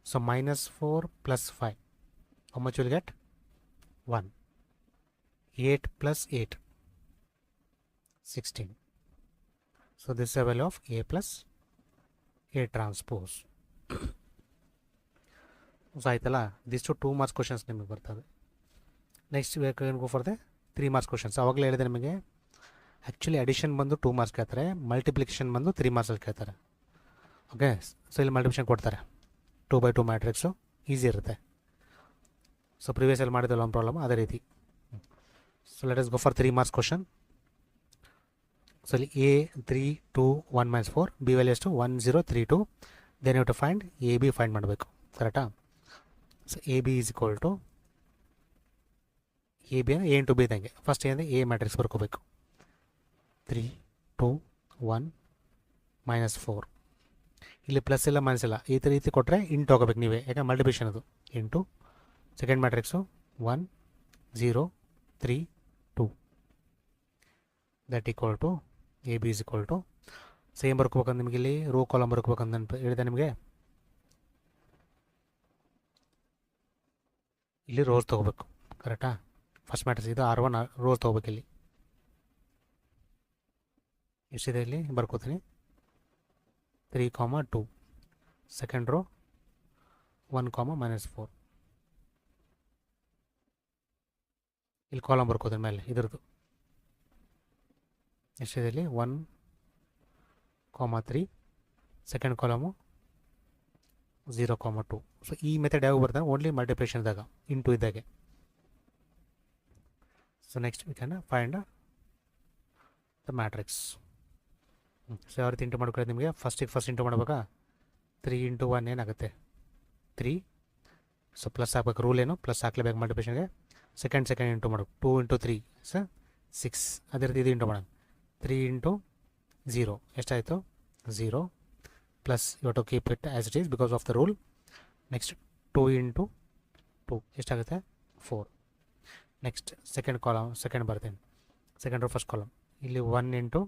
So -4 + 5 how much you will get 1. 8 + 8 16. So this is a value of A plus A transpose. So ಆಯ್ತಲ್ಲ, ದಿಷ್ಟು 2 ಮಾರ್ಕ್ಸ್ ಕ್ವಶನ್ಸ್ ನಿಮಗೆ ಬರ್ತವೆ. Next we can go for the 3 marks questions. ಅವಾಗಲೇ ಹೇಳಿದೆ ನಿಮಗೆ ಆ್ಯಕ್ಚುಲಿ ಅಡಿಷನ್ ಬಂದು 2 ಮಾರ್ಕ್ಸ್ ಕೇಳ್ತಾರೆ, ಮಲ್ಟಿಪ್ಲಿಕೇಶನ್ ಬಂದು 3 ಮಾರ್ಕ್ಸಲ್ಲಿ ಕೇಳ್ತಾರೆ. ಓಕೆ, ಸೊ ಇಲ್ಲಿ ಮಲ್ಟಿಪ್ಲಿಕೇಶನ್ ಕೊಡ್ತಾರೆ 2x2 ಮ್ಯಾಟ್ರಿಕ್ಸು, ಈಸಿ ಇರುತ್ತೆ. ಸೊ ಪ್ರಿವಿಯಸಲ್ಲಿ ಮಾಡಿದಲ್ಲ ಒಂದು ಪ್ರಾಬ್ಲಮ್ ಅದೇ ರೀತಿ. So let us go for 3 marks question. So ಇಲ್ಲಿ A 3 2 1 - 4, B ವ್ಯಾಲ್ಯೂ ಎಷ್ಟು 1 0 3 2. Then you to find A B find ಮಾಡಬೇಕು, ಕರೆಕ್ಟಾ? So A B is equal to A B ಅಂದರೆ A ಇಂಟು ಬಿ ಇದ್ದಂಗೆ. ಫಸ್ಟ್ ಏನಂದರೆ A matrix ಬರ್ಕೋಬೇಕು. 3 2 1 -4. ಇಲ್ಲಿ plus ಇಲ್ಲ ಮೈನಸ್ ಇಲ್ಲ, ಈ ರೀತಿ ಕೊಟ್ಟರೆ ಇಂಟು ಹೋಗಬೇಕು ನೀವೇ, ಯಾಕೆ ಮಲ್ಟಿಪ್ಲಿಕೇಶನ್ ಅದು. Into second matrix 1 0 3 2. That equal to A B is equal to same ಬರ್ಕೋಬೇಕಂದ್ರೆ ನಿಮಗೆ ಇಲ್ಲಿ ರೋ ಕಾಲಮ್ ಬರ್ಕೋಬೇಕಂತ ಹೇಳಿದೆ ನಿಮಗೆ. ಇಲ್ಲಿ ರೋಸ್ ತೊಗೋಬೇಕು, ಕರೆಕ್ಟಾ? ಫಸ್ಟ್ ಮ್ಯಾಟ್ರಿಕ್ಸ್ ಇದು R1 ರೋಸ್ ತೊಗೋಬೇಕು. ಇಲ್ಲಿ ಎಷ್ಟಿದೆ ಇಲ್ಲಿ ಬರ್ಕೋತೀನಿ 3 2. Second row 1 -4. ಇಲ್ಲಿ ಕಾಲಮ್ ಬರ್ಕೋತೀನಿ ಮೇಲೆ ಇದ್ರದ್ದು ಎಷ್ಟಿದೆ ಇಲ್ಲಿ 1 3. Second column 0 2. ಸೊ ಈ ಮೆಥಡ್ ಯಾವಾಗ ಬರ್ತಾನೆ ಓನ್ಲಿ ಮಲ್ಟಿಪ್ಲಿಕೇಶನ್ ಇದ್ದಾಗ, ಇಂಟು ಇದ್ದಾಗೆ. So next we can find the matrix. So ಯಾವ ರೀತಿ ಇಂಟು ಮಾಡ್ಕೊಳ್ಳೋದು ನಿಮಗೆ ಫಸ್ಟ್ ಇಂಟು ಮಾಡ್ಬೇಕಾ 3 × 1 ಏನಾಗುತ್ತೆ 3. ಸೊ ಪ್ಲಸ್ ಹಾಕ್ಬೇಕು, ರೂಲ್ ಏನು ಪ್ಲಸ್ ಹಾಕ್ಲೇಬೇಕು ಮಲ್ಟಿಪ್ಲಿಕೇಶನ್ಗೆ. ಸೆಕೆಂಡ್ ಇಂಟು ಮಾಡೋದು 2 × 3 ಸರ್ 6. ಅದೇ ರೀತಿ ಇದು ಇಂಟು ಮಾಡೋಣ 3 × 0 ಎಷ್ಟಾಯಿತು 0. Plus you to keep it as it is because of the rule. Next 2 × 2 ಎಷ್ಟಾಗುತ್ತೆ 4. ನೆಕ್ಸ್ಟ್ ಸೆಕೆಂಡ್ ಕಾಲಮ್ ಸೆಕೆಂಡ್ ಬರ್ತೀನಿ, ಸೆಕೆಂಡ್ ರೋ ಫಸ್ಟ್ ಕಾಲಮ್. ಇಲ್ಲಿ 1 ×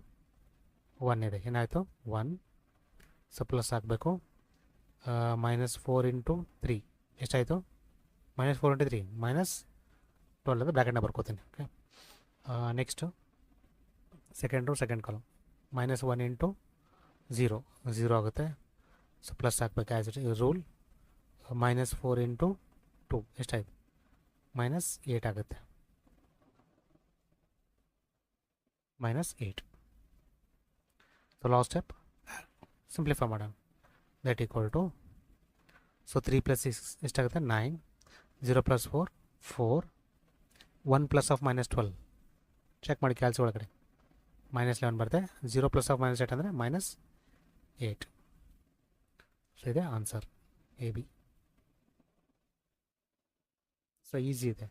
1 ಇದೆ, ಏನಾಯಿತು 1. ಸೊ ಪ್ಲಸ್ ಹಾಕಬೇಕು. -4 × 3 ಎಷ್ಟಾಯಿತು -4 × 3 -12 ಅಂದರೆ ಬ್ರ್ಯಾಕೆಟ್ನ ಬರ್ಕೋತೀನಿ. Okay, next second row second column -1 × 0 0 ಆಗುತ್ತೆ. ಸೊ ಪ್ಲಸ್ ಹಾಕ್ಬೇಕು ಆ್ಯಸ್ ಇಟ್ ರೂಲ್. -4 × 2 ಎಷ್ಟಾಯಿತು -8 ಆಗುತ್ತೆ, -8. ಸೊ ಲಾಸ್ಟ್ ಸ್ಟೆಪ್ ಸಿಂಪ್ಲಿಫೈ ಮಾಡೋಣ. ದಟ್ ಈಕ್ವಲ್ ಟು ಸೊ 3 + 6 ಎಷ್ಟಾಗುತ್ತೆ 9. 0 + 4 4. 1 ಪ್ಲಸ್ ಆಫ್ -12 ಚೆಕ್ ಮಾಡಿ ಕ್ಯಾಲ್ಸಿ ಒಳಗಡೆ -11 ಬರುತ್ತೆ. 0 ಪ್ಲಸ್ ಆಫ್ -8 ಅಂದರೆ -8. ಸೊ ಇದೆ answer A B. So easy ಇದೆ,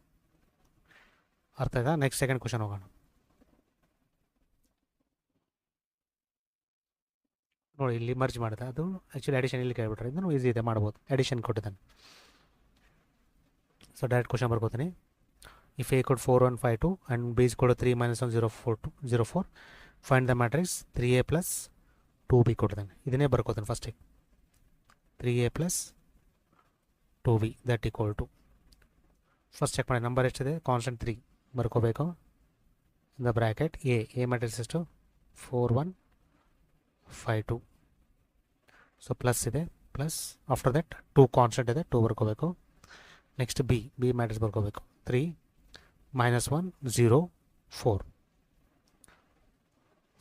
ಅರ್ಥ ಆಯ್ತಾ? ನೆಕ್ಸ್ಟ್ ಸೆಕೆಂಡ್ ಕ್ವಶನ್ ಹೋಗೋಣ. ನೋಡಿ ಇಲ್ಲಿ ಮರ್ಜ್ ಮಾಡಿದೆ, ಅದು ಆ್ಯಕ್ಚುಲಿ ಅಡಿಷನ್ ಇಲ್ಲಿ ಕೇಳ್ಬಿಟ್ರೆ ಇದನ್ನು ಈಸಿ ಇದೆ ಮಾಡ್ಬೋದು. ಅಡಿಷನ್ ಕೊಟ್ಟಿದ್ದಾನೆ. ಸೊ ಡೈರೆಕ್ಟ್ ಕ್ವಶನ್ ಬರ್ಕೋತೀನಿ. If A code 4 1 5 2 and B is code 3 1 0 4 2 0 4 find the matrix 3a plus 2b ಕೊಡ್ತಾನೆ. ಇದನ್ನೇ ಬರ್ಕೋತಾನೆ ಫಸ್ಟಿಗೆ. 3a plus 2b that equal to, first check ಮಾಡಿ ನಂಬರ್ ಎಷ್ಟಿದೆ, ಕಾನ್ಸ್ಟೆಂಟ್ 3 ಬರ್ಕೋಬೇಕು. ದ ಬ್ರ್ಯಾಕೆಟ್ ಎ ಮ್ಯಾಟ್ರಿಕ್ಸ್ ಎಷ್ಟು 4 1 5 2. ಸೊ ಪ್ಲಸ್ ಇದೆ, ಪ್ಲಸ್ ಆಫ್ಟರ್ ದಟ್ 2 ಕಾನ್ಸ್ಟೆಂಟ್ ಇದೆ, 2 ಬರ್ಕೋಬೇಕು. ನೆಕ್ಸ್ಟ್ ಬಿ ಮ್ಯಾಟ್ರಿಕ್ಸ್ ಬರ್ಕೋಬೇಕು. 3 -1 0 4.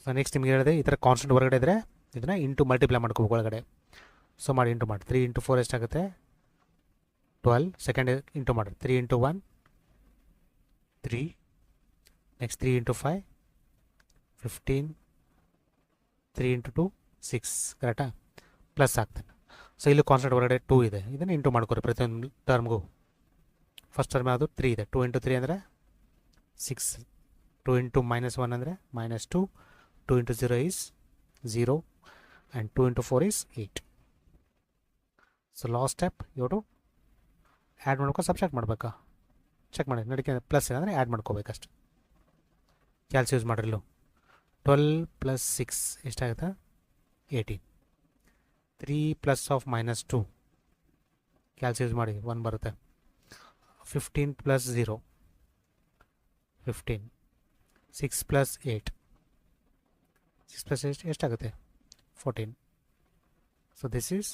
ಸೊ ನೆಕ್ಸ್ಟ್ ನಿಮ್ಗೆ ಹೇಳಿದೆ ಈ ಥರ ಕಾನ್ಸ್ಟೆಂಟ್ ಹೊರಗಡೆ ಇದ್ದರೆ ಇದನ್ನು ಇಂಟು ಮಲ್ಟಿಪ್ಲೈ ಮಾಡ್ಕೋಬೇಕು ಒಳಗಡೆ. ಸೊ ಮಾಡಿ ಇಂಟು ಮಾಡಿ. 3 × 4 ಎಷ್ಟಾಗುತ್ತೆ 12. ಸೆಕೆಂಡ್ ಇಂಟು ಮಾಡಿ 3 × 1 3. ನೆಕ್ಸ್ಟ್ 3 × 5 15. 3 × 2 6. ಕರೆಕ್ಟಾ? ಪ್ಲಸ್ ಆಗ್ತಾನೆ. ಸೊ ಇಲ್ಲಿ ಕಾನ್ಸ್ಟೆಂಟ್ ಹೊರಗಡೆ 2 ಇದೆ, ಇದನ್ನು ಇಂಟು ಮಾಡ್ಕೊರಿ ಪ್ರತಿಯೊಂದು ಟರ್ಮ್ಗೂ. ಫಸ್ಟ್ ಟರ್ಮ್ ಯಾವುದು 3 ಇದೆ, 2 × 3 ಅಂದರೆ 6. 2 × -1 ಅಂದರೆ -2. 2 × 0 is 0 and 2 × 4 is 8. So last step ಇವರು ಆ್ಯಡ್ ಮಾಡ್ಕೊ ಸಬ್ಸ್ಟ್ರಾಕ್ಟ್ ಮಾಡಬೇಕಾ, ಚೆಕ್ ಮಾಡಿ ನಡಿಕೆ. ಪ್ಲಸ್ ಏನಂದರೆ ಆ್ಯಡ್ ಮಾಡ್ಕೋಬೇಕಷ್ಟು. ಕ್ಯಾಲ್ಸ್ ಯೂಸ್ ಮಾಡಿರಲು 12 + 6 ಎಷ್ಟಾಗುತ್ತೆ 18. 3 + -2 ಕ್ಯಾಲ್ಸ್ ಯೂಸ್ ಮಾಡಿ 1 ಬರುತ್ತೆ. 15 + 0 15. 6 + 8 6 + 8 ಎಷ್ಟಾಗುತ್ತೆ 14. So this is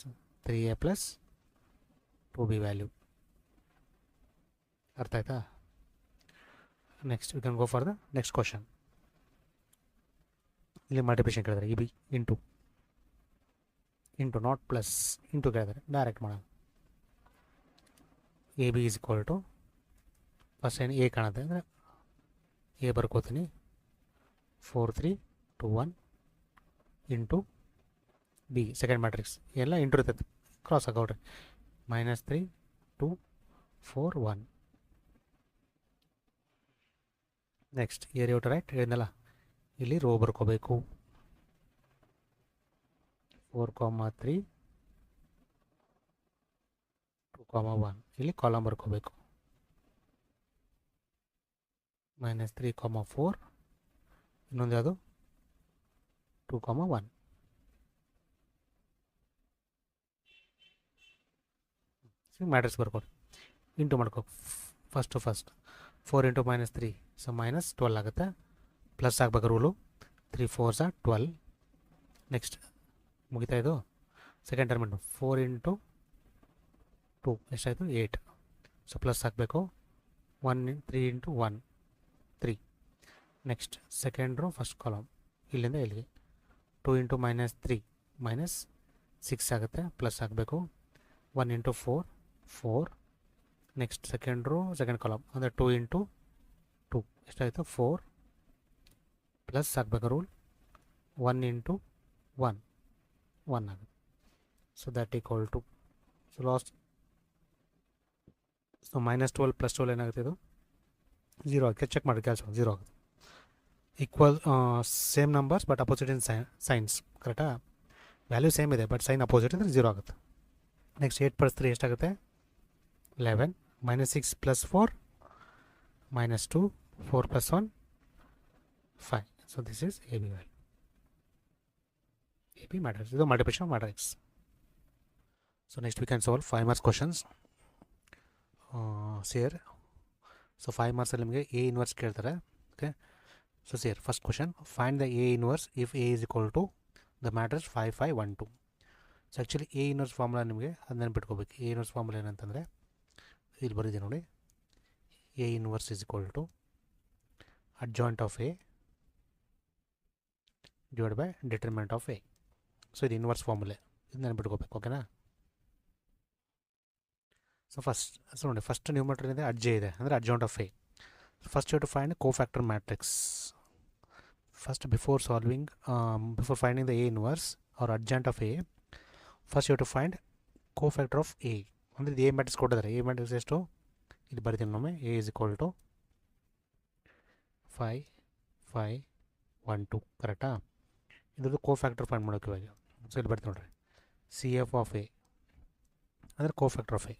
3a plus 2b value. ಅರ್ಥ ಆಯ್ತಾ? Next we can go for the next question. ಇಲ್ಲಿ ಮಲ್ಟಿಪ್ಲಿಕೇಶನ್ ಕೇಳಿದ್ರೆ ಇ B into not plus into ಕೇಳಿದರೆ ಡೈರೆಕ್ಟ್ ಮಾಡೋಣ. A B is equal to first ಏನು ಎ ಕಾಣುತ್ತೆ ಅಂದರೆ ಎ ಬರ್ಕೋತೀನಿ 4 3 2 1 ಇಂಟು ಬಿ ಸೆಕೆಂಡ್ ಮ್ಯಾಟ್ರಿಕ್ಸ್ ಎಲ್ಲ ಇಂಟು ಇರ್ತೈತೆ, ಕ್ರಾಸ್ ಹಾಕೋಡ್ರಿ. -3 2 4 1. ನೆಕ್ಸ್ಟ್ ಏರಿಯಾ ಔಟ್ ರೈಟ್ ಹೇಳಿದ್ನಲ್ಲ, ಇಲ್ಲಿ ರೋ ಬರ್ಕೋಬೇಕು 4 3 2 1. ಇಲ್ಲಿ ಕಾಲಮ್ ಬರ್ಕೋಬೇಕು -3 4. ಇನ್ನೊಂದು ಯಾವುದು 2 1. ಮ್ಯಾಟ್ರಿಕ್ಸ್ ಬರ್ಕೊಡಿ ಇಂಟು ಮಾಡ್ಕೋ. ಫಸ್ಟ್ 4 × -3 ಸೊ -12 ಆಗುತ್ತೆ. ಪ್ಲಸ್ ಆಗಬೇಕು ರೂಲು. 3 4s are 12. ನೆಕ್ಸ್ಟ್ ಮುಗಿತಾ ಇದು ಸೆಕೆಂಡ್ ಟರ್ಮ್ 4 × 2 ಎಷ್ಟಾಯಿತು 8. ಸೊ ಪ್ಲಸ್ ಹಾಕಬೇಕು. 3 × 1 3. Next second row first column ಇಲ್ಲಿಂದ ಇಲ್ಲಿಗೆ 2 × -3 -6 ಆಗುತ್ತೆ. ಪ್ಲಸ್ ಹಾಕಬೇಕು. 1 × 4 4. Next second row second column ಅಂದರೆ 2 × 2 ಎಷ್ಟಾಯಿತು 4. ಪ್ಲಸ್ ಹಾಕಬೇಕು ರೂಲ್. 1 × 1 1 ಆಗುತ್ತೆ. So that equal to, so last so -12 + 12 ಏನಾಗುತ್ತೆ ಇದು 0 ಆಗುತ್ತೆ. ಚೆಕ್ ಮಾಡಿ ಕ್ಯಾಲ್ಸ್ 0 ಆಗುತ್ತೆ. Equal same numbers but opposite in science. ಕರೆಕ್ಟಾ? ವ್ಯಾಲ್ಯೂ ಸೇಮ್ ಇದೆ ಬಟ್ ಸೈನ್ ಅಪೋಸಿಟ್ ಇದ್ರೆ 0 ಆಗುತ್ತೆ. ನೆಕ್ಸ್ಟ್ 8 + 3 ಎಷ್ಟಾಗುತ್ತೆ 11. -6 + 4 -2 4 + 1 5. So this is A B value. A B matrix, ಇದು multiplication matrix. So next we can solve 5 marks questions ಸೇರ್. So 5 ಮಾರ್ಕ್ಸಲ್ಲಿ ನಿಮಗೆ A inverse ಕೇಳ್ತಾರೆ. ಓಕೆ, ಸೊ ಸೇರ್ first question, find the A inverse if A is equal to the matrix 5 5 1 2. So actually A inverse formula ನಿಮಗೆ ಅದು ನೆನ್ಪಿಟ್ಕೋಬೇಕು. A inverse formula ಏನಂತಂದರೆ ಇಲ್ಲಿ ಬರೀದೆ ನೋಡಿ, A inverse is equal to adjoint of A divide by determinant of A. So ಇದು inverse ಫಾರ್ಮುಲೆ, ಇದು ನೆನ್ಪಿಟ್ಕೋಬೇಕು. ಓಕೆನಾ? ಸೊ ನೋಡಿ ಫಸ್ಟ್ ನ್ಯೂಮರೇಟರ್ ಇದೆ, ಅಡ್ಜೆ ಇದೆ ಅಂದರೆ adjoint of A. First you to find cofactor matrix. First before finding the A inverse or adjoint of A, first you to find cofactor of A. ಅಂದರೆ ಇದು ಎ ಮ್ಯಾಟ್ರಿಕ್ಸ್ ಕೊಟ್ಟಿದ್ದಾರೆ. A matrix ಎಷ್ಟು ಇಲ್ಲಿ ಬರ್ತೀನಿ ಒಮ್ಮೆ. A is equal to 5 5 1 2. ಕರೆಕ್ಟಾ? ಇದ್ರದ್ದು cofactor find ಮಾಡೋಕೆ ಇವಾಗ. ಸೊ ಇಲ್ಲಿ ಬರ್ತೀನಿ ನೋಡ್ರಿ, ಸಿ ಎಫ್ ಆಫ್ ಎ ಅಂದರೆ cofactor of A.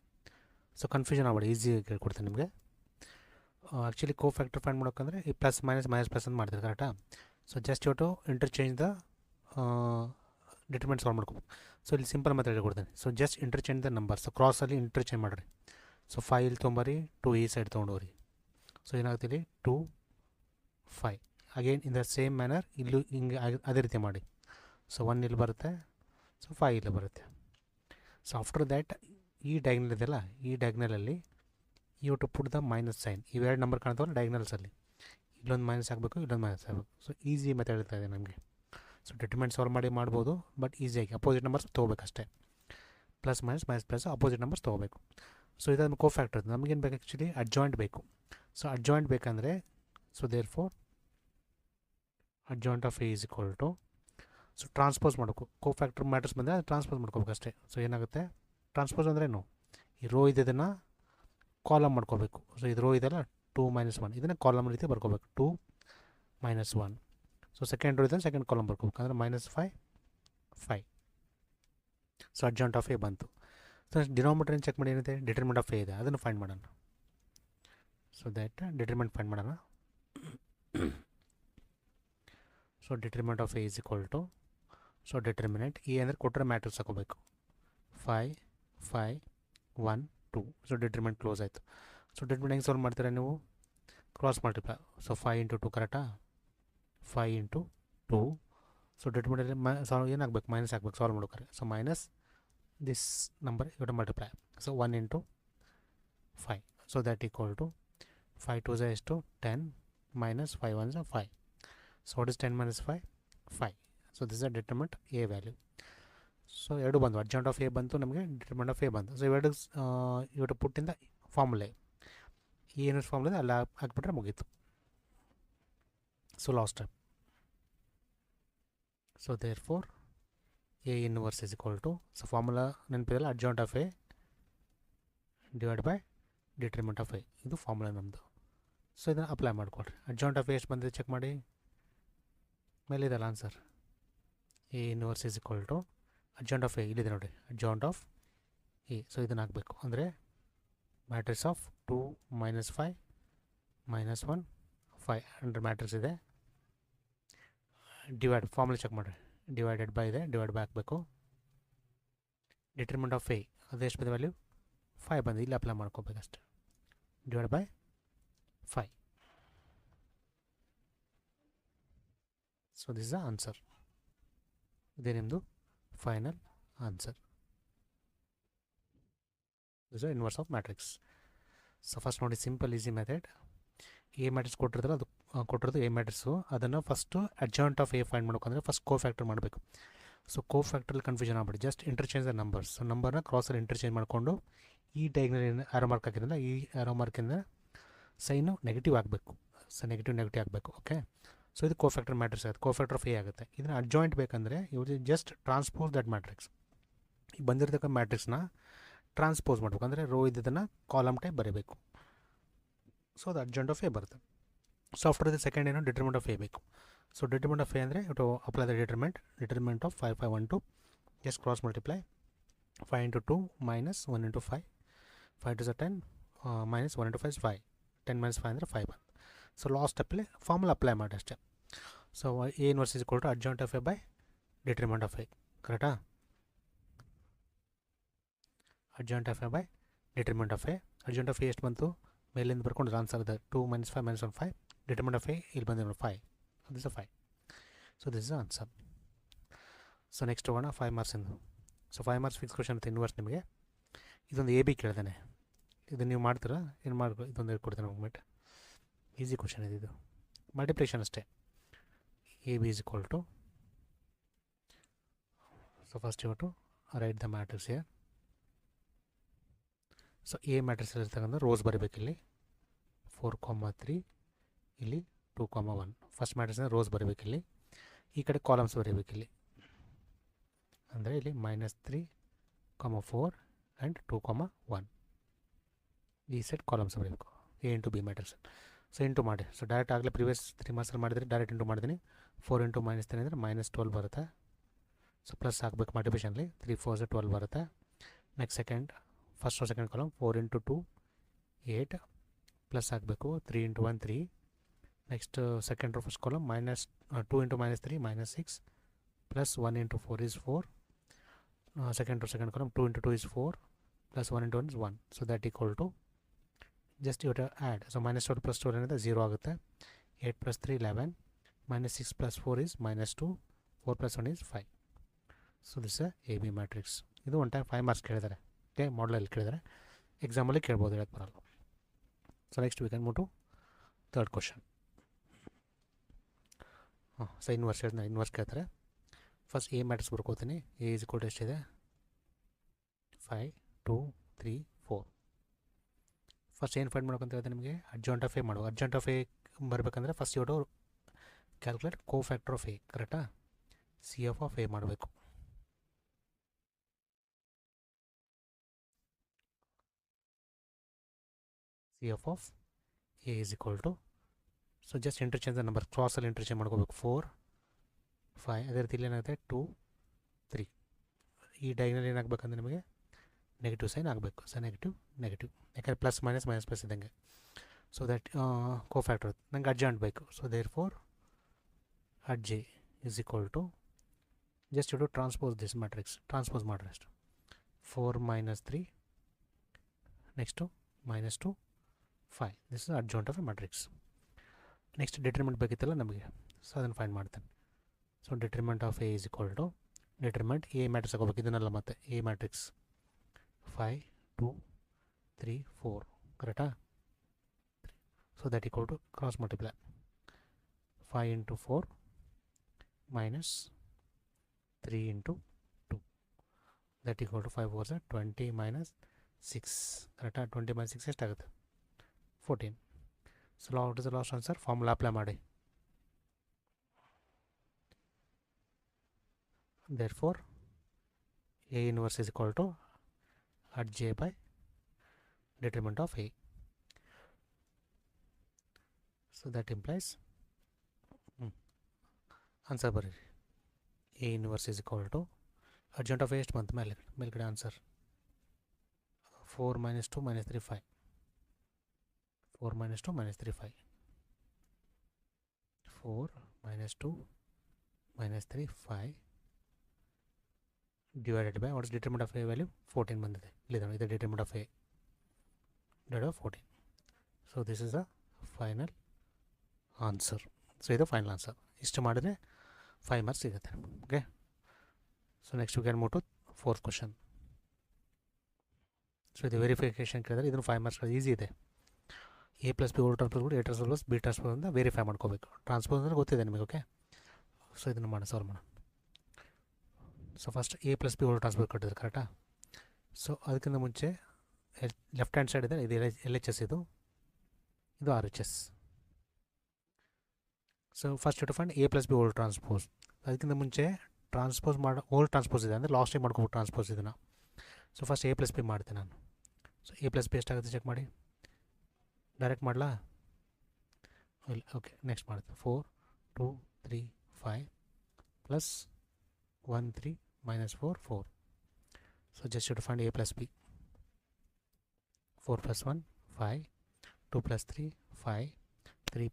So confusion ಆಗಬೇಡಿ, ಈಸಿಯಾಗಿ ಹೇಳ್ಕೊಡ್ತೀನಿ ನಿಮಗೆ. ಆ್ಯಕ್ಚುಲಿ ಕೋ ಫ್ಯಾಕ್ಟರ್ ಫೈಂಡ್ ಮಾಡೋಕ್ಕಂದರೆ ಈ ಪ್ಲಸ್ ಮೈನಸ್ ಅಂತ ಮಾಡ್ತೀರಿ ಕರೆಕ್ಟಾ. So just you to interchange the determinant solve ಮಾಡ್ಕೋಬೇಕು. ಸೊ ಇಲ್ಲಿ ಸಿಂಪಲ್ ಮೆಥಡ್ ಹೇಳ್ಕೊಡ್ತೀನಿ. So just interchange the number. So ಕ್ರಾಸಲ್ಲಿ ಇಂಟರ್ಚೇಂಜ್ ಮಾಡಿರಿ. ಸೊ 5 ಇಲ್ಲಿ ತೊಗೊಂಬರಿ, 2 ಈ ಸೈಡ್ ತೊಗೊಂಡೋರಿ. ಸೊ ಏನಾಗ್ತಿಲ್ಲಿ 2 5 again in the same manner ಇಲ್ಲೂ ಹಿಂಗೆ ಅದೇ ರೀತಿ ಮಾಡಿ. ಸೊ 1 ಇಲ್ಲಿ ಬರುತ್ತೆ, ಸೊ 5 ಇಲ್ಲಿ ಬರುತ್ತೆ. ಸೊ ಆಫ್ಟರ್ ದ್ಯಾಟ್ ಈ ಡಯಾಗ್ನಲ್ ಇದೆಯಲ್ಲ, ಈ ಡಯಾಗ್ನಲಲ್ಲಿ you to put the minus sign. ಇವೆರಡು ನಂಬರ್ ಕಾಣ್ತಾವಲ್ಲ ಡಯಾಗ್ನಲ್ಸಲ್ಲಿ, ಇಲ್ಲೊಂದು ಮೈನಸ್ ಆಗಬೇಕು, ಇಲ್ಲೊಂದು ಮೈನಸ್ ಆಗಬೇಕು. ಸೊ ಈಸಿ ಮೆಥಡ್ ಹೇಳ್ತಾ ಇದೆ ನಮಗೆ. ಸೊ ಡಿಟರ್ಮಿನೆಂಟ್ ಸಾಲ್ವ್ ಮಾಡ್ಬೋದು, ಬಟ್ ಈಸಿಯಾಗಿ ಅಪೋಸಿಟ್ ನಂಬರ್ಸ್ ತೊಗೋಬೇಕಷ್ಟೇ. Plus minus minus plus opposite numbers ತೊಗೋಬೇಕು. ಸೊ ಇದನ್ನು ಕೋ ಫ್ಯಾಕ್ಟರ್. ನಮಗೇನು ಬೇಕು ಆ್ಯಕ್ಚುಲಿ ಅಡ್ಜಾಯಿಂಟ್ ಬೇಕು. ಸೊ ಅಡ್ಜಾಯಿಂಟ್ ಬೇಕಂದರೆ so therefore adjoint of A is equal to, so transpose ಮಾಡಬೇಕು. ಕೋ ಫ್ಯಾಕ್ಟರ್ ಮ್ಯಾಟ್ರಿಕ್ಸ್ ಬಂದರೆ ಅದು ಟ್ರಾನ್ಸ್ಪೋಸ್ ಮಾಡ್ಕೋಬೇಕು ಅಷ್ಟೇ. ಸೊ ಏನಾಗುತ್ತೆ ಟ್ರಾನ್ಸ್ಪೋಸ್ ಅಂದ್ರೇನು, ಈ ರೋ ಇದನ್ನು ಕಾಲಮ್ ಮಾಡ್ಕೋಬೇಕು. ಸೊ ಇದು ರೋ ಇದೆಲ್ಲ 2 - 1, ಇದನ್ನು ಕಾಲಮ್ ರೀತಿ ಬರ್ಕೋಬೇಕು. 2 - 1. ಸೊ ಸೆಕೆಂಡ್ ರೋ ಇದನ್ನು ಸೆಕೆಂಡ್ ಕಾಲಮ್ ಬರ್ಕೋಬೇಕು, ಅಂದರೆ -5 5. ಸೊ ಅಡ್ಜಾಯಿಂಟ್ ಆಫ್ ಎ ಬಂತು. ಸೊ ಡಿನಾಮಿನೇಟರ್ ಚೆಕ್ ಮಾಡಿ, ಏನಿದೆ ಡಿಟರ್ಮಿನೆಂಟ್ ಆಫ್ ಎ ಇದೆ, ಅದನ್ನು ಫೈಂಡ್ ಮಾಡೋಣ. ಸೊ ದ್ಯಾಟ್ ಡಿಟರ್ಮಿನೆಂಟ್ ಫೈಂಡ್ ಮಾಡೋಣ. So determinant of A is equal to, so determinant A ಅಂದರೆ ಕೊಟ್ಟರೆ ಮ್ಯಾಟ್ರಿಕ್ಸ್ ಹಾಕೋಬೇಕು. 5 5 1 2. ಸೊ ಡಿಟರ್ಮಿನೆಂಟ್ ಕ್ಲೋಸ್ ಆಯಿತು. ಸೊ ಡಿಟರ್ಮಿನೆಂಟ್ ಹೆಂಗೆ ಸಾಲ್ವ್ ಮಾಡ್ತೀರಾ ನೀವು, ಕ್ರಾಸ್ ಮಲ್ಟಿಪ್ಲೈ. ಸೊ 5 × 2 ಕರೆಕ್ಟಾ, 5 × 2. ಸೊ ಡಿಟರ್ಮಿನೆಂಟಲ್ಲಿ ಸಾಲ್ವ್ ಏನಾಗಬೇಕು, ಮೈನಸ್ ಆಗಬೇಕು ಸಾಲ್ವ್ ಮಾಡ್ಬೇಕಾರೆ. So minus this number you to multiply. So 1 × 5. So that equal to 5 2 ಎಷ್ಟು 10 - 5 1 5. So what is 10 - 5 5. So this is determinant A value. So ಎರಡು ಬಂದು, ಅಡ್ಜಾಯಿಂಟ್ ಆಫ್ ಎ ಬಂತು, ನಮಗೆ ಡಿಟರ್ಮಿನೆಂಟ್ ಆಫ್ ಎ ಬಂತು. So ಇವೆರಡು ಇವತ್ತು ಪುಟ್ಟಿಂದ ಫಾರ್ಮುಲೆ ಏನು ಫಾರ್ಮುಲೆ ಅಲ್ಲಿ ಹಾಕ್ಬಿಟ್ರೆ ಮುಗೀತು. So last step. So therefore A inverse is equal to, so formula ನೆನಪಿದಲ್ಲ, adjoint of A divide by determinant of A. ಇದು ಫಾರ್ಮುಲಾ ನಮ್ಮದು. ಸೊ ಇದನ್ನು ಅಪ್ಲೈ ಮಾಡಿಕೊಡ್ರಿ. ಅಡ್ಜಾಯಿಂಟ್ ಆಫ್ ಎ ಎಷ್ಟು ಬಂದಿದೆ ಚೆಕ್ ಮಾಡಿ, ಮೇಲಿದಲ್ಲ answer. A inverse is equal to adjoint of A ಇಲ್ಲಿದೆ ನೋಡಿ, ಅಡ್ಜಾಯಿಂಟ್ ಆಫ್ ಎ. ಸೊ ಇದನ್ನು ಹಾಕಬೇಕು, ಅಂದರೆ ಮ್ಯಾಟ್ರಿಕ್ಸ್ ಆಫ್ 2 - 5 - 1 5 ಅಂದರೆ ಮ್ಯಾಟ್ರಿಕ್ಸ್ ಇದೆ. ಡಿವೈಡ್ ಫಾರ್ಮುಲಾ ಚೆಕ್ ಮಾಡಿರಿ, ಡಿವೈಡೆಡ್ ಬೈ ಇದೆ, ಡಿವೈಡ್ ಬೈ ಹಾಕಬೇಕು. ಡಿಟರ್ಮಿನೆಂಟ್ ಆಫ್ ಎ ಅದು ಎಷ್ಟು ಬಂದ ವ್ಯಾಲ್ಯೂ 5 ಬಂದು, ಇಲ್ಲಿ ಅಪ್ಲೈ ಮಾಡ್ಕೋಬೇಕಷ್ಟೆ. Divide by 5. So this is the answer. ಇದೇ ನಿಮ್ಮದು final answer. This is inverse of matrix. So first ನೋಡಿ, simple easy method. A matrix ಕೊಟ್ಟಿರ್ತಾರೆ, ಅದು ಕೊಟ್ಟಿರೋದು ಎ ಮ್ಯಾಟ್ರಿಕ್ಸು. ಅದನ್ನು first adjoint of A find ಮಾಡ್ಬೇಕಂದ್ರೆ ಫಸ್ಟ್ ಕೋ ಫ್ಯಾಕ್ಟರ್ ಮಾಡಬೇಕು. So ಕೋ ಫ್ಯಾಕ್ಟ್ರಲ್ಲಿ ಕನ್ಫ್ಯೂಷನ್ ಆಗ್ಬಿಡಿ, just interchange the numbers. So ನಂಬರ್ನ ಕ್ರಾಸಲ್ಲಿ ಇಂಟರ್ಚೇಂಜ್ ಮಾಡಿಕೊಂಡು ಈ ಡಯಾಗ್ನಲ್ ಆರೋ ಮಾರ್ಕ್ ಹಾಕಿದ್ರಿಂದ ಈ ಆರೋ ಮಾರ್ಕಿಂದ ಸೈನು ನೆಗೆಟಿವ್ ಆಗಬೇಕು. ಸೊ ನೆಗೆಟಿವ್ ಆಗಬೇಕು. ಓಕೆ. ಸೊ ಇದು ಕೋ ಫ್ಯಾಕ್ಟರ್ ಮ್ಯಾಟ್ರಿಕ್ಸ್ ಆಗುತ್ತೆ, ಕೋ ಫ್ಯಾಕ್ಟರ್ ಆಫ್ ಎ ಆಗುತ್ತೆ. ಇದನ್ನು ಅಡ್ಜಾಯಿಂಟ್ ಬೇಕಂದರೆ ಇವ್ರು ಜಸ್ಟ್ ಟ್ರಾನ್ಸ್ಪೋಸ್ ದಟ್ ಮ್ಯಾಟ್ರಿಕ್ಸ್. ಈಗ ಬಂದಿರತಕ್ಕ ಮ್ಯಾಟ್ರಿಕ್ಸ್ನ ಟ್ರಾನ್ಸ್ಪೋಸ್ ಮಾಡಬೇಕು, ಅಂದರೆ ರೋ ಇದ್ದದನ್ನು ಕಾಲಮ್ ಟೈಪ್ ಬರೀಬೇಕು. ಸೊ ಅದು ಅಡ್ಜಾಯಿಂಟ್ ಆಫ್ ಎ ಬರುತ್ತೆ. ಸೊ ಆಫ್ಟರ್ ದ ಸೆಕೆಂಡ್ ಏನು ಡಿಟರ್ಮಿನೆಂಟ್ ಆಫ್ ಎ ಬೇಕು. ಸೊ ಡಿಟರ್ಮಿನೆಂಟ್ ಆಫ್ ಎ ಅಂದರೆ to apply the determinant of 5 5 1 2. Just cross multiply 5 × 2 - 1 × 5. 5 2 10 - 1 × 5 is 5. 10 - 5 ಅಂದರೆ 5 ಬಂತು. ಸೊ ಲಾಸ್ಟ್ ಸ್ಟೆಪ್ಪಲ್ಲಿ ಫಾರ್ಮುಲಾ ಅಪ್ಲೈ ಮಾಡಿ ಅಷ್ಟೇ. So A inverse is equal to adjoint of A by determinant of A. ಕರೆಕ್ಟಾ? Adjoint of A by determinant of A. Adjoint of A ಎಷ್ಟು ಬಂತು, ಮೇಲಿಂದ ಬರ್ಕೊಂಡು ಆನ್ಸರ್ ಇದೆ 2 - 5 - 1 5. ಡಿಟರ್ಮಿನೆಂಟ್ ಆಫ್ ಎ ಇಲ್ಲಿ ಬಂದಿರೋ 5. This is 5. So this is answer. So next ಹೋಗೋಣ 5 ಮಾರ್ಕ್ಸಿಂದು. So 5 marks fix question ಅಂತ ಇನ್ವರ್ಸ್ ನಿಮಗೆ. ಇದೊಂದು ಎ ಬಿ ಕೇಳ್ದಾನೆ, ಇದು ನೀವು ಮಾಡ್ತೀರಾ ಏನು ಮಾಡ್ಕೊ, ಇದೊಂದು ಹೇಳ್ಕೊಡ್ತೀನಿ ಹೋಗ್ಬಿಟ್ಟು. ಈಸಿ ಕ್ವಶನ್ ಇದು ಮಲ್ಟಿಪ್ಲಿಕೇಶನ್ ಅಷ್ಟೇ. A B is equal to, so first ಇವತ್ತು write the matrix here. So A matrix ಇರ್ತಕ್ಕಂಥ ರೋಸ್ ಬರೀಬೇಕು. ಇಲ್ಲಿ 4, 3, ಇಲ್ಲಿ 2, 1. ಫಸ್ಟ್ ಮ್ಯಾಟ್ರಿಕ್ಸ್ನ ರೋಸ್ ಬರೀಬೇಕು. ಇಲ್ಲಿ ಈ ಕಡೆ ಕಾಲಮ್ಸ್ ಬರೀಬೇಕು. ಇಲ್ಲಿ ಅಂದರೆ ಇಲ್ಲಿ -3, 4 ಆ್ಯಂಡ್ 2, 1. ಈ ಸೆಟ್ ಕಾಲಮ್ಸ್ ಬರೀಬೇಕು A into B matrix. So into ಮಾಡಿ. ಸೊ ಡೈರೆಕ್ಟ್ ಆಗಲೇ ಪ್ರಿವಿಯಸ್ 3 ಮಾರ್ಕ್ಸಲ್ಲಿ ಮಾಡಿದರೆ ಡೈರೆಕ್ಟ್ ಇಂಟು ಮಾಡಿದ್ದೀನಿ. 4 × -3 ಅಂದರೆ -12 ಬರುತ್ತೆ. ಸೊ ಪ್ಲಸ್ ಹಾಕಬೇಕು ಮಲ್ಟಿಪ್ಲಿಕೇಶನ್ಲಿ. 3 4 12 ಬರುತ್ತೆ. Next second first second column 4 into 2 8 plus ಆಗಬೇಕು 3 into 1 3. Next second row first column minus 2 into minus 3 minus 6 plus 1 into 4 is 4. Second row second column 2 into 2 is 4 plus 1 into 1 is 1. So that equal to, just you have to add. So minus 12 plus 12 is 0 ಆಗುತ್ತೆ. 8 plus 3 11 minus 6 plus 4 is minus 2. 4 plus 1 is 5. So this is a AB matrix. ಇದು one time 5 marks ಕೇಳಿದ್ದಾರೆ. Okay, ಮಾಡಲಲ್ಲಿ ಕೇಳಿದ್ದಾರೆ, ಎಕ್ಸಾಮಲ್ಲಿ ಕೇಳ್ಬೋದು, ಹೇಳಕ್ಕೆ ಬರಲ್ಲ. So next we can move to third question. So inverse ಕೇಳ್ತಾರೆ. ಫಸ್ಟ್ ಎ ಮ್ಯಾಟ್ರಿಕ್ಸ್ ಬರ್ಕೋತೀನಿ. ಎ ಇಸ್ ಈಕ್ವಲ್ ಟು ಎಷ್ಟಿದೆ? 5 2 3 4. ಫಸ್ಟ್ ಏನು ಫೈಂಡ್ ಮಾಡ್ಬೇಕಂತ ಹೇಳಿದ್ರೆ ನಿಮಗೆ ಅಡ್ಜಾಯಿಂಟ್ ಆಫ್ ಎ ಮಾಡುವ. ಅಡ್ಜಾಯಿಂಟ್ ಆಫ್ ಎ ಬರಬೇಕಂದ್ರೆ ಫಸ್ಟ್ ಇವರು calculate cofactor of A, ಕರೆಕ್ಟಾ? ಸಿ ಎಫ್ ಆಫ್ ಎ ಮಾಡಬೇಕು. C F of A is equal to, so just interchange number, ಕ್ರಾಸಲ್ಲಿ ಇಂಟರ್ಚೇಂಜ್ ಮಾಡ್ಕೋಬೇಕು. 4 5, ಅದೇ ರೀತಿ ಇಲ್ಲಿ ಏನಾಗುತ್ತೆ 2 3. ಈ ಡೈಗ್ನಲ್ ಏನಾಗಬೇಕಂದ್ರೆ ನಿಮಗೆ ನೆಗೆಟಿವ್ ಸೈನ್ ಆಗಬೇಕು. ಸೊ ನೆಗೆಟಿವ್ ನೆಗೆಟಿವ್, ಯಾಕಂದರೆ ಪ್ಲಸ್ ಮೈನಸ್ ಮೈನಸ್ ಪ್ಲಸ್ ಇದ್ದಂಗೆ. ಸೊ ದಟ್ ಕೋ ಫ್ಯಾಕ್ಟರ್ ನಂಗೆ ಅಡ್ಜಾಯಿಂಟ್ ಬೇಕು. So therefore adj is equal to, just you to transpose this matrix, transpose ಮಾಡ್ರಿ ಅಷ್ಟು. 4 minus 3, next minus 2 5. This is adjoint of A matrix. Next determinant ಬೇಕಿತ್ತಲ್ಲ ನಮಗೆ, so ಅದನ್ನು find ಮಾಡ್ತೇನೆ. So determinant of A is equal to, determinant A matrix ಆಗೋಬೇಕು, ಇದನ್ನೆಲ್ಲ ಮತ್ತೆ A matrix 5 2 3 4, ಕರೆಕ್ಟಾ? So that equal to cross multiply 5 into 4 minus 3 into 2, that equal to 5 4 20 minus 6, ಕರೆಕ್ಟಾ? 20 minus 6 ಎಷ್ಟಾಗುತ್ತೆ? 14. So what is the last answer? Formula apply ಮಾಡಿ. Therefore, A inverse is equal to at J by determinant of A. So that implies answer bari. A inverse is equal to adjoint of A ಎಷ್ಟು ಬಂತು ಮೇಲ್ಗಡೆ answer? 4 minus 2 minus 3 5. 4 minus 2 minus 3 5. 4 minus 2 minus 3 5 divided by, what is determinant of A value? 14 ಬಂದಿದೆ. ಇಲ್ಲಿದೆ, ಇದು determinant of A divided by 14. So this is a final answer. So ಇದು final answer. ಇಷ್ಟು ಮಾಡಿದ್ರೆ 5 marks ಸಿಗುತ್ತೆ. Okay, so next we can move to fourth question. So ಇದು verification ಕೇಳಿದ್ರೆ ಇದನ್ನು 5 ಮಾರ್ಕ್ಸ್ ಈಸಿ ಇದೆ. A plus B whole transpose ಕೂಡ A transpose plus B transpose ಅಂತ ವೆರಿಫೈ ಮಾಡ್ಕೋಬೇಕು. ಟ್ರಾನ್ಸ್ಪೋಸ್ ಅಂದರೆ ಗೊತ್ತಿದೆ ನಿಮಗೆ. ಓಕೆ, ಸೊ ಇದನ್ನು ಮಾಡಿ ಸಾಲ್ವ್ ಮಾಡೋಣ. So first A plus B whole transpose ಕೊಟ್ಟಿದ್ದಾರೆ, ಕರೆಕ್ಟಾ? ಸೊ ಅದಕ್ಕಿಂತ ಮುಂಚೆ ಲೆಫ್ಟ್ ಹ್ಯಾಂಡ್ ಸೈಡ್ ಇದೆ, ಇದು ಎಲ್ ಎಚ್ ಎಸ್, ಇದು R H S. So first to find A plus B whole transpose. ಅದಕ್ಕಿಂತ ಮುಂಚೆ ಟ್ರಾನ್ಸ್ಪೋಸ್ ಮಾಡಿ ಓಲ್ ಟ್ರಾನ್ಸ್ಪೋಸ್ ಇದೆ ಅಂದರೆ ಲಾಸ್ಟ್ ಟೈಮ್ ಮಾಡ್ಕೋಬೇಕು ಟ್ರಾನ್ಸ್ಪೋಸ್ ಇದನ್ನು. So first A plus B ಮಾಡ್ತೀನಿ ನಾನು. ಸೊ ಎ ಪ್ಲಸ್ ಬಿ ಎಷ್ಟಾಗುತ್ತೆ ಚೆಕ್ ಮಾಡಿ. ಡೈರೆಕ್ಟ್ ಮಾಡಲಾ? ಇಲ್ಲ, ಓಕೆ, ನೆಕ್ಸ್ಟ್ ಮಾಡ್ತೀನಿ. 4 2 3 5 plus 1 3 minus 4 4. So just you to find a plus b. 4 plus 1 5, 2 plus 3 5, 3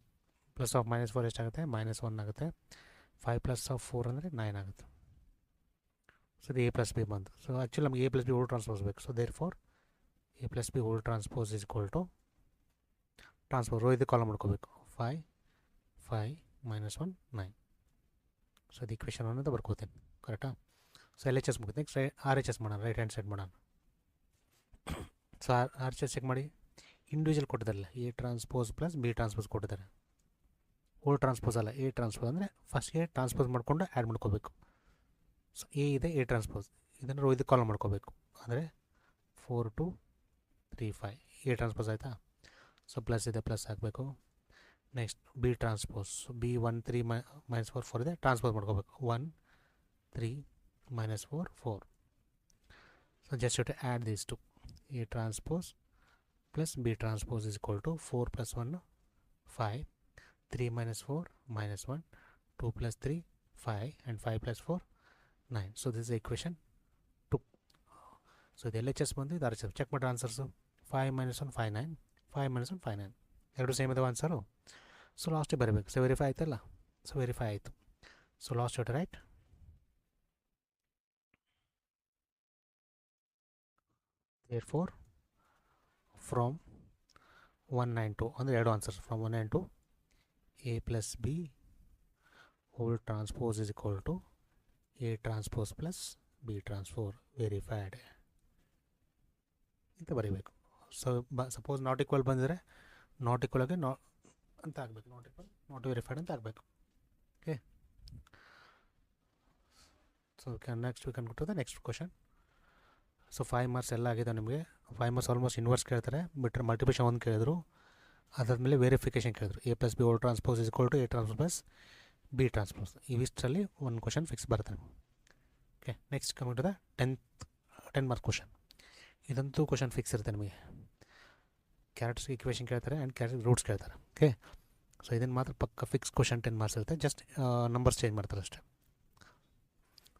plus of minus 4 ಎಷ್ಟಾಗುತ್ತೆ? minus 1 ಆಗುತ್ತೆ. 5 plus of 4 ಅಂದರೆ 9 ಆಗುತ್ತೆ. ಸೊ ಇದು ಎ ಪ್ಲಸ್ ಬಿ ಬಂತು. ಸೊ ಆ್ಯಕ್ಚುಲಿ ನಮಗೆ A plus B whole transpose ಬೇಕು. So therefore A plus B whole transpose is equal to transpose row ಇದು column ಮಾಡ್ಕೋಬೇಕು. 5 5 minus 1 9. ಸೊ ಅದು ಇಕ್ವೇಷನ್ ಅನ್ನೋದು ಬರ್ಕೋತೀನಿ, ಕರೆಕ್ಟಾ? ಸೊ ಎಲ್ ಎಚ್ ಎಸ್ ಮುಗಿತು. ನೆಕ್ಸ್ಟ್ ಆರ್ ಎಚ್ ಎಸ್ ಮಾಡೋಣ, ರೈಟ್ ಹ್ಯಾಂಡ್ ಸೈಡ್ ಮಾಡೋಣ. So R H S check ಮಾಡಿ. ಇಂಡಿವಿಜುವಲ್ ಕೊಟ್ಟಿದ್ದಾರಲ್ಲ, A transpose plus B transpose ಕೊಟ್ಟಿದ್ದಾರೆ. ಓಲ್ ಟ್ರಾನ್ಸ್ಪೋಸ್ ಅಲ್ಲ, ಎ ಟ್ರಾನ್ಸ್ಪೋಸ್ ಅಂದರೆ ಫಸ್ಟ್ ಎ ಟ್ರಾನ್ಸ್ಪೋಸ್ ಮಾಡಿಕೊಂಡು ಆ್ಯಡ್ ಮಾಡ್ಕೋಬೇಕು. ಸೊ ಎ ಇದೆ, ಎ ಟ್ರಾನ್ಸ್ಪೋಸ್, ಇದನ್ನು ರೋ ಇದು ಕಾಲಮ್ ಮಾಡ್ಕೋಬೇಕು. ಅಂದರೆ 4 2 3 5 ಎ ಟ್ರಾನ್ಸ್ಪೋಸ್ ಆಯಿತಾ? ಸೊ ಪ್ಲಸ್ ಇದೆ, ಪ್ಲಸ್ ಹಾಕಬೇಕು. Next B transpose, B 1 3 minus 4 4 ಇದೆ, ಟ್ರಾನ್ಸ್ಪೋಸ್ ಮಾಡ್ಕೋಬೇಕು. 1 3 minus 4 4. So just you to add these two. A transpose plus B transpose is equal to 4 plus 1 5, 3 minus 4 minus 1, 2 plus 3 5 and 5 plus 4 9. So this is equation 2. So ಇದು L H S ಬಂದು ಇದು R H S. Check ಮಾಡಿರಿ answers. 5 - 1 5 9, 5 - 1 5 9, ಎರಡು same ಇದಾವೆ answer. So ಲಾಸ್ಟಿಗೆ ಬರಬೇಕು. So verify ಆಯ್ತಲ್ಲ. So verify ಆಯಿತು. ಸೊ ಲಾಸ್ಟ್ ಯೋಟ್ ರೈಟ್. therefore from 192 ಅಂದರೆ ಎರಡು answers. From 192 A plus B whole transpose is equal to A transpose plus B transpose verified ಅಂತ ಬರೀಬೇಕು. ಸೊ ಸಪೋಸ್ ನಾಟ್ ಈಕ್ವಲ್ ಬಂದಿದ್ರೆ ನಾಟ್ ಈಕ್ವಲ್ಗೆ ಅಂತ ಆಗಬೇಕು. ನಾಟ್ ಈಕ್ವಲ್ ನಾಟ್ ವೆರಿಫೈಡ್ ಅಂತ ಆಗಬೇಕು. Okay. So next we can go to the next question. So 5 marks ಎಲ್ಲ ಆಗಿದೆ ನಿಮಗೆ. 5 ಮಾರ್ಕ್ಸ್ ಆಲ್ಮೋಸ್ಟ್ ಇನ್ವರ್ಸ್ ಕೇಳ್ತಾರೆ, ಬಿಟ್ಟರೆ ಮಲ್ಟಿಪ್ಲಿಕೇಶನ್ ಒಂದು ಕೇಳಿದ್ರು, ಅದಾದಮೇಲೆ ವೆರಿಫಿಕೇಷನ್ ಕೇಳಿದ್ರು. A plus B whole transpose is equal to A transpose plus B transpose. ಇವಿಷ್ಟರಲ್ಲಿ ಒಂದು ಕ್ವಶನ್ ಫಿಕ್ಸ್ ಬರುತ್ತೆ ನಿಮಗೆ. Okay. Next coming to the 10 mark question. ಇದಂತೂ ಕ್ವಶನ್ ಫಿಕ್ಸ್ ಇರುತ್ತೆ ನಿಮಗೆ. ಕ್ಯಾರೆಕ್ಟರ್ಸ್ ಇಕ್ವೇಷನ್ ಕೇಳ್ತಾರೆ ಆ್ಯಂಡ್ ಕ್ಯಾರೆಕ್ಟರ್ ರೂಟ್ಸ್ ಕೇಳ್ತಾರೆ. ಓಕೆ. ಸೊ ಇದನ್ನು ಮಾತ್ರ ಪಕ್ಕ ಫಿಕ್ಸ್ ಕ್ವಶನ್ 10 ಮಾರ್ಕ್ಸ್ ಇರುತ್ತೆ. ಜಸ್ಟ್ ನಂಬರ್ಸ್ ಚೇಂಜ್ ಮಾಡ್ತಾರೆ ಅಷ್ಟೇ.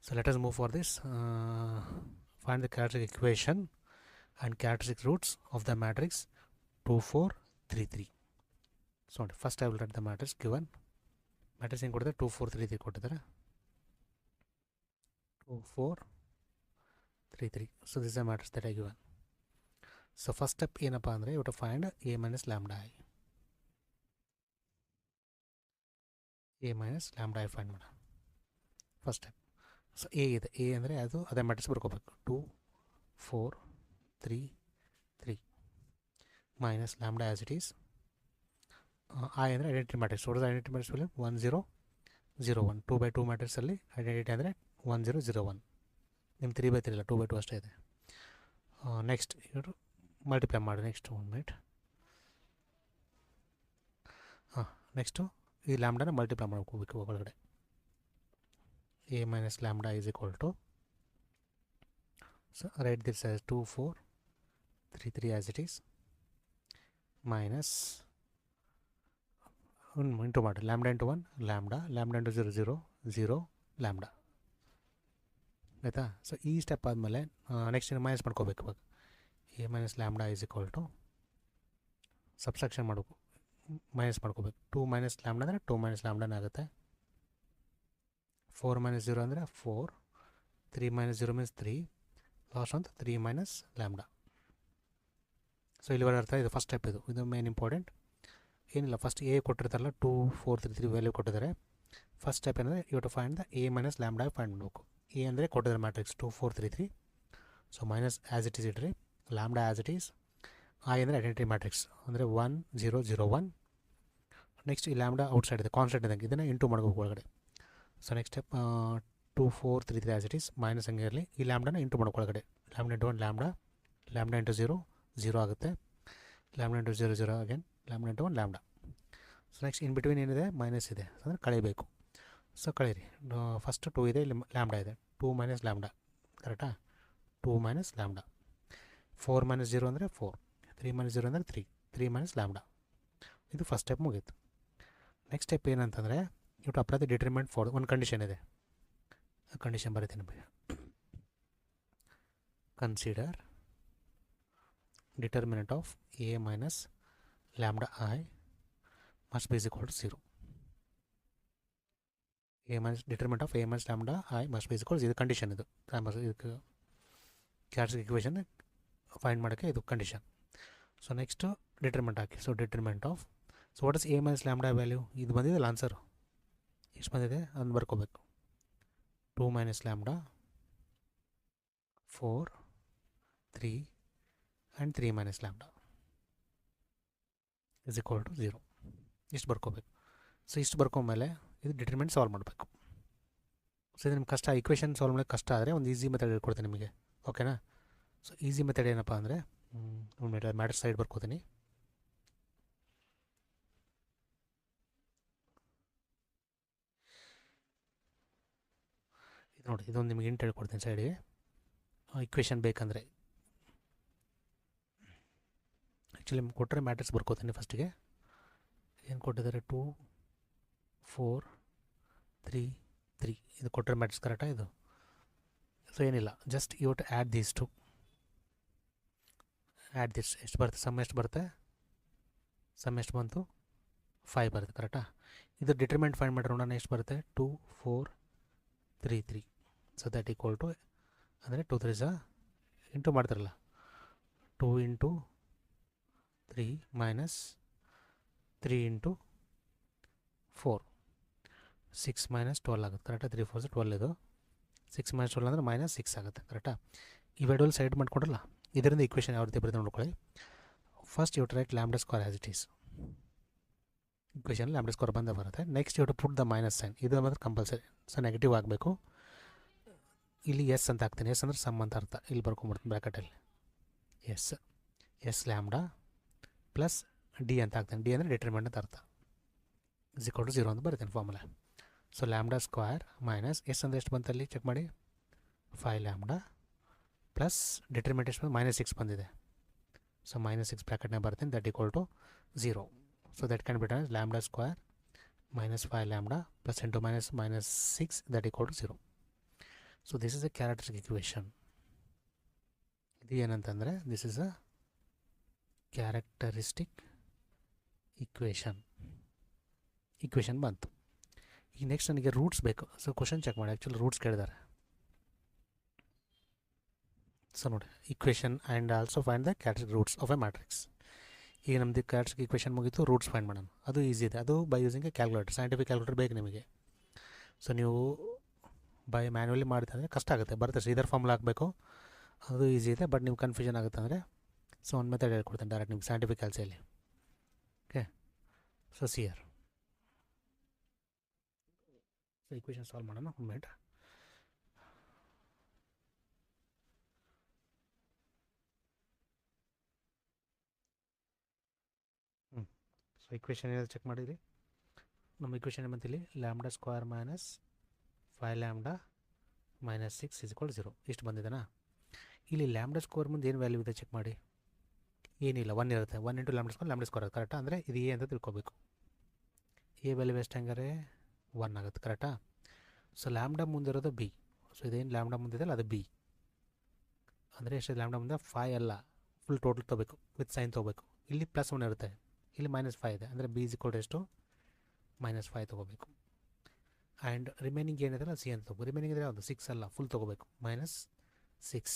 So let us move for this. Find the characteristic equation and characteristic roots of the matrix 2 4 3 3. So first I will write the matrix given. Matrix ಏನು ಕೊಟ್ಟಿದ್ದಾರೆ? 2 4 3 3 ಕೊಟ್ಟಿದ್ದಾರೆ. 2 4 3 3. So this is the matrix that I given. So first step ಏನಪ್ಪ ಅಂದರೆ you have to find A minus lambda I. A minus lambda I find ಮಾಡೋಣ. First step. So A ಇದೆ. A ಅಂದರೆ ಅದು ಅದೇ ಮ್ಯಾಟ್ರಿಕ್ಸ್ ಬರ್ಕೋಬೇಕು. 2 4 3 3 minus lambda as it is. I ಅಂದರೆ identity matrix. ಹೊಡೆದ ಐಡೆಂಟಿಟಿ ಮ್ಯಾಟ್ರಿಕ್ಸಲ್ಲಿ 1 0 0 1. 2/2 ಮ್ಯಾಟ್ರಿಕ್ಸಲ್ಲಿ ಐಡೆಂಟಿಟಿ ಅಂದರೆ 1 0 0 1. ನಿಮ್ಮ 3/3 ಇಲ್ಲ, 2/2 ಅಷ್ಟೇ ಇದೆ. ನೆಕ್ಸ್ಟ್ ಇವರು ಮಲ್ಟಿಪ್ಲೈ ಮಾಡಿ. Next 1 minute. ನೆಕ್ಸ್ಟು ಈ ಲ್ಯಾಂಬ್ಡಾನ ಮಲ್ಟಿಪ್ಲೈ ಮಾಡ್ಕೋಬೇಕು ಒಳಗಡೆ. A minus lambda is equal to, so write this as 2 4 3 3 as it is, minus into what? Lambda into 1 lambda, lambda into 0 0 0 lambda. ಆಯಿತಾ? ಸೊ ಈ ಸ್ಟೆಪ್ ಆದಮೇಲೆ ನೆಕ್ಸ್ಟ್ ಇನ್ನು minus ಮಾಡ್ಕೋಬೇಕು. ಇವಾಗ A minus lambda is equal to subtraction ಮಾಡಬೇಕು, minus ಮಾಡ್ಕೋಬೇಕು. 2 minus lambda ಅಂದರೆ 2 minus lambda ಆಗುತ್ತೆ. 4 minus 0 ಅಂದರೆ 4, 3 minus 0 means 3, ಲಾಸ್ಟ್ ಒಂದು 3 minus lambda. ಸೊ ಇಲ್ಲಿವರೆಗೆ ಅರ್ಥ. ಇದು ಫಸ್ಟ್ ಸ್ಟೆಪ್. ಇದು ಮೇನ್ ಇಂಪಾರ್ಟೆಂಟ್. ಏನಿಲ್ಲ, ಫಸ್ಟ್ ಎ ಕೊಟ್ಟಿರ್ತಾರಲ್ಲ 2 4 3 3 ವ್ಯಾಲ್ಯೂ ಕೊಟ್ಟಿದ್ದಾರೆ. ಫಸ್ಟ್ ಸ್ಟೆಪ್ ಏನಂದರೆ you to find the A minus lambda find ಮಾಡಬೇಕು. ಎ ಅಂದರೆ ಕೊಟ್ಟಿದ್ದಾರೆ matrix 2 4 3 3. So minus as it is ಇಡ್ರಿ, lambda as it is. I ಅಂದರೆ ಐಡೆಂಟಿಟಿ ಮ್ಯಾಟ್ರಿಕ್ಸ್ ಅಂದರೆ 1 0 0 1. ನೆಕ್ಸ್ಟ್ ಈ ಲ್ಯಾಂಬ್ಡಾ ಔಟ್ಸೈಡ್ ಇದೆ, ಕಾನ್ಸ್ಟೆಂಟ್ ಇದ್ದಂಗೆ, ಇದನ್ನು ಇಂಟು ಮಾಡ್ಬೇಕು ಒಳಗಡೆ. So next step 2 4 3 3 as it is, minus ಹಂಗೆ ಇರಲಿ. ಈ ಲ್ಯಾಂಬ್ಡಾನ ಇಂಟು ಮಾಡ್ಕೊಳಗಡೆ. Lambda into 1 lambda, lambda into 0 0 ಆಗುತ್ತೆ. Lambda into 0 0 again, lambda into 1 lambda. So next in between ಏನಿದೆ? ಮೈನಸ್ ಇದೆ, ಅಂದರೆ ಕಳಿಬೇಕು. ಸೊ ಕಳೀರಿ. ಫಸ್ಟ್ 2 ಇದೆ, ಇಲ್ಲಿ ಲ್ಯಾಂಬ್ಡಾ ಇದೆ. 2 minus ಲ್ಯಾಂಬ್ಡಾ, ಕರೆಕ್ಟಾ? 2 minus ಲ್ಯಾಂಬ್ಡಾ. 4 minus 0 ಅಂದರೆ 4, 3 minus 0 ಅಂದರೆ 3, 3 minus ಲ್ಯಾಂಬ್ಡಾ. ಇದು ಫಸ್ಟ್ ಸ್ಟೆಪ್ ಮುಗೀತು. ನೆಕ್ಸ್ಟ್ ಸ್ಟೆಪ್ ಏನಂತಂದರೆ you to apply the determinant for ಒಂದು ಕಂಡೀಷನ್ ಇದೆ. ಆ ಕಂಡೀಷನ್ ಬರೀತೀನಿ ನಿಮಗೆ. Consider determinant of A minus lambda I must be equal to 0. A minus determinant of A minus lambda I must be equal to 0. ಇದು condition. ಇದು ಇದಕ್ಕೆ characteristic equation find ಮಾಡೋಕ್ಕೆ ಇದು ಕಂಡೀಷನ್. ಸೊ ನೆಕ್ಸ್ಟು ಡಿಟರ್ಮಿನೆಂಟ್ ಹಾಕಿ. So determinant of, so what is A minus lambda value? ಇದು ಬಂದಿದೆಯಲ್ಲ answer, ಎಷ್ಟು ಬಂದಿದೆ ಅದನ್ನು ಬರ್ಕೋಬೇಕು. 2 minus lambda, 4 3 and 3 minus lambda is equal to 0. ಇಷ್ಟು ಬರ್ಕೋಬೇಕು. ಸೊ ಇಷ್ಟು ಬರ್ಕೊಂಡ್ಮೇಲೆ ಇದು ಡಿಟರ್ಮಿನೆಂಟ್ ಸಾಲ್ವ್ ಮಾಡಬೇಕು. ಸೊ ಇದು ನಿಮ್ಗೆ ಕಷ್ಟ, ಈಕ್ವೇಷನ್ ಸಾಲ್ವ್ ಮಾಡೋಕ್ಕೆ ಕಷ್ಟ ಆದರೆ ಒಂದು ಈಸಿ ಮೆಥಡ್ ಹೇಳ್ಕೊಡ್ತೀನಿ ನಿಮಗೆ. ಓಕೆನಾ? ಸೊ ಈಸಿ ಮೆಥಡ್ ಏನಪ್ಪ ಅಂದರೆ ಮ್ಯಾಟ್ರಿಕ್ಸ್ ಸೈಡ್ ಬರ್ಕೋತೀನಿ. ಇದು ನೋಡಿ, ಇದೊಂದು ನಿಮಗೆ ಇಂಟ್ ಹೇಳ್ಕೊಡ್ತೀನಿ ಸೈಡಿಗೆ. ಇಕ್ವೇಷನ್ ಬೇಕಂದರೆ ಆ್ಯಕ್ಚುಲಿ ಕೊಟ್ಟರೆ ಮ್ಯಾಟ್ರಿಕ್ಸ್ ಬರ್ಕೋತೀನಿ. ಫಸ್ಟಿಗೆ ಏನು ಕೊಟ್ಟಿದ್ದಾರೆ? 2 4 3 3 ಇದು ಕೊಟ್ಟರೆ ಮ್ಯಾಟ್ರಿಕ್ಸ್ ಕರೆಕ್ಟಾ? ಇದು ಸೊ ಏನಿಲ್ಲ, just you to add these two. Add this ಎಷ್ಟು ಬರುತ್ತೆ, ಸಮ್ ಎಷ್ಟು ಬರುತ್ತೆ, ಸಮ್ ಎಷ್ಟು ಬಂತು 5 ಬರುತ್ತೆ ಕರೆಕ್ಟಾ. ಇದು ಡಿಟರ್ಮೆಂಟ್ ಫೈಂಡ್ ಮಾಡಿರೋ ನಾನು ಎಷ್ಟು ಬರುತ್ತೆ 2 4 3 3. ಸೊ ದಟ್ ಈಕ್ವಲ್ ಟು ಅಂದರೆ 2 3 ಇಂಟು ಮಾಡ್ತಾರಲ್ಲ 2 ಇಂಟು 3 ಮೈನಸ್ 3 ಇಂಟು 4 6 ಮೈನಸ್ 12 ಆಗುತ್ತೆ ಕರೆಕ್ಟಾ. 3 4 12 ಇದು 6 ಮೈನಸ್ 12 ಅಂದರೆ ಮೈನಸ್ 6 ಆಗುತ್ತೆ ಕರೆಕ್ಟಾ. ಇವೆರಡಲ್ಲಿ ಸೈಡ್ ಮಾಡ್ಕೊಂಡ್ರಲ್ಲ, ಇದರಿಂದ ಈಕ್ವೇಷನ್ ಯಾವ ರೀತಿ ಬರುತ್ತೆ ನೋಡ್ಕೊಳ್ಳಿ. First you write lambda square as it is. Equation lambda square ಬಂದ ಬರುತ್ತೆ. Next you to put the minus sign, ಇದು ಮಾತ್ರ ಕಂಪಲ್ಸರಿ. ಸೊ ನೆಗೆಟಿವ್ ಆಗಬೇಕು. ಇಲ್ಲಿ ಎಸ್ ಅಂತ ಹಾಕ್ತೀನಿ. ಎಸ್ ಅಂದರೆ ಸಮ್ ಅಂತ ಅರ್ಥ. ಇಲ್ಲಿ ಬರ್ಕೊಂಡ್ಬಿಡ್ತೀನಿ ಬ್ರ್ಯಾಕೆಟಲ್ಲಿ ಎಸ್ ಲ್ಯಾಂಬ್ಡಾ ಪ್ಲಸ್ ಡಿ ಅಂತ ಹಾಕ್ತೀನಿ. ಡಿ ಅಂದರೆ ಡಿಟರ್ಮೆಂಟ್ ಅಂತ ಅರ್ಥ. ಇಸ್ ಈಕ್ವಲ್ ಟು 0 ಅಂತ ಬರೀತೀನಿ formula. So lambda square minus S ಅಂದರೆ ಎಷ್ಟು ಬಂತಲ್ಲಿ ಚೆಕ್ ಮಾಡಿ 5 ಲ್ಯಾಂಬ್ಡಾ ಪ್ಲಸ್ ಡಿಟರ್ಮೆಂಟ್ ಎಷ್ಟು ಬಂದು -6 ಬಂದಿದೆ. ಸೊ -6 ಬ್ರ್ಯಾಕೆಟ್ನಾಗ ಬರ್ತೀನಿ. That equal to 0. So that can be done lambda square minus 5 lambda plus into minus 6 that equal to 0. So this is a characteristic equation. ಇದು ಏನಂತಂದರೆ this is a characteristic equation ಬಂತು. ಈಗ next ನನಗೆ roots ಬೇಕು. So question check ಮಾಡಿ. Actually roots ಕೇಳಿದ್ದಾರೆ. So ನೋಡಿ equation and also find the characteristic roots of A matrix. ಈಗ ನಮ್ಮದು ಕ್ಯಾರೆಕ್ಟರಿಸ್ಟಿಕ್ ಇಕ್ವೇಷನ್ ಮುಗಿತು, ರೂಟ್ಸ್ ಫೈಂಡ್ ಮಾಡೋಣ. ಅದು ಈಸಿ ಇದೆ. ಅದು by using A calculator, scientific calculator ಬೇಕು ನಿಮಗೆ. ಸೊ ನೀವು ಬೈ ಮ್ಯಾನ್ಯುವಲಿ ಮಾಡ್ತಂದರೆ ಕಷ್ಟ ಆಗುತ್ತೆ. ಬರುತ್ತೆ ಶ್ರೀಧರ್ ಫಾರ್ಮುಲಾ ಹಾಕಬೇಕು, ಅದು ಈಸಿ ಇದೆ. ಬಟ್ ನೀವು ಕನ್ಫ್ಯೂಷನ್ ಆಗುತ್ತೆ ಅಂದರೆ ಸೊ ಒಂದು ಮೆಥಡ್ ಹೇಳ್ಕೊಡ್ತೇನೆ ಡೈರೆಕ್ಟ್ ನಿಮ್ಗೆ ಸೈಂಟಿಫಿಕ್ ಕ್ಯಾಲ್ಸಿಯಲ್ಲಿ. ಓಕೆ, ಸೊ ಸಿಯರ್ ಸೊ ಇಕ್ವೇಷನ್ ಸಾಲ್ವ್ ಮಾಡೋಣ. ಒಂದು ಮಿನಿಟ್. ಸೊ ಇಕ್ವೇಷನ್ ಏನಾದ್ರು ಚೆಕ್ ಮಾಡಿರಿ. ನಮ್ಮ ಇಕ್ವೇಷನ್ ಬಂತಿಲ್ಲಿ lambda square minus 5 lambda minus 6 is equal 0 ಇಷ್ಟು ಬಂದಿದೆನಾ. ಇಲ್ಲಿ ಲ್ಯಾಂಬ್ಡಾ ಸ್ಕ್ವೇರ್ ಮುಂದೆ ಏನು ವ್ಯಾಲ್ಯೂ ಇದೆ ಚೆಕ್ ಮಾಡಿ. ಏನಿಲ್ಲ, 1 ಇರುತ್ತೆ. 1 ಇಂಟು ಲ್ಯಾಂಬ್ಡಾ ಸ್ಕ್ವೇರ್ ಅದು ಕರೆಕ್ಟಾ. ಅಂದರೆ ಇದು ಎ ಅಂತ ತಿಳ್ಕೊಬೇಕು. ಎ ವ್ಯಾಲ್ಯೂ ಎಷ್ಟು ಹಂಗಾರೆ 1 ಆಗುತ್ತೆ ಕರೆಕ್ಟಾ. ಸೊ ಲ್ಯಾಂಬ್ಡಾ ಮುಂದಿರೋದು ಬಿ. ಸೊ ಇದೇನು ಲ್ಯಾಂಬ್ಡಾ ಮುಂದಿದೆ ಅದು ಬಿ ಅಂದರೆ ಎಷ್ಟು ಲ್ಯಾಂಬ್ಡಾ ಮುಂದೆ 5 ಅಲ್ಲ, ಫುಲ್ ಟೋಟಲ್ ತೊಗೋಬೇಕು, ವಿತ್ ಸೈನ್ ತೊಗೋಬೇಕು. ಇಲ್ಲಿ +1 ಇರುತ್ತೆ, ಇಲ್ಲಿ -5 ಇದೆ. ಅಂದರೆ ಬಿ ಇಸ್ ಈಕ್ವಲ್ ಟು ಎಷ್ಟು -5 ತೊಗೋಬೇಕು. ಆ್ಯಂಡ್ ರಿಮೈನಿಂಗ್ ಏನಿದೆ ಸಿ ಅಂತ ತೊಗೋ. ರಿಮೈನಿಂಗ್ ಇದ್ದರೆ ಅದು 6 ಅಲ್ಲ, ಫುಲ್ ತೊಗೋಬೇಕು, -6.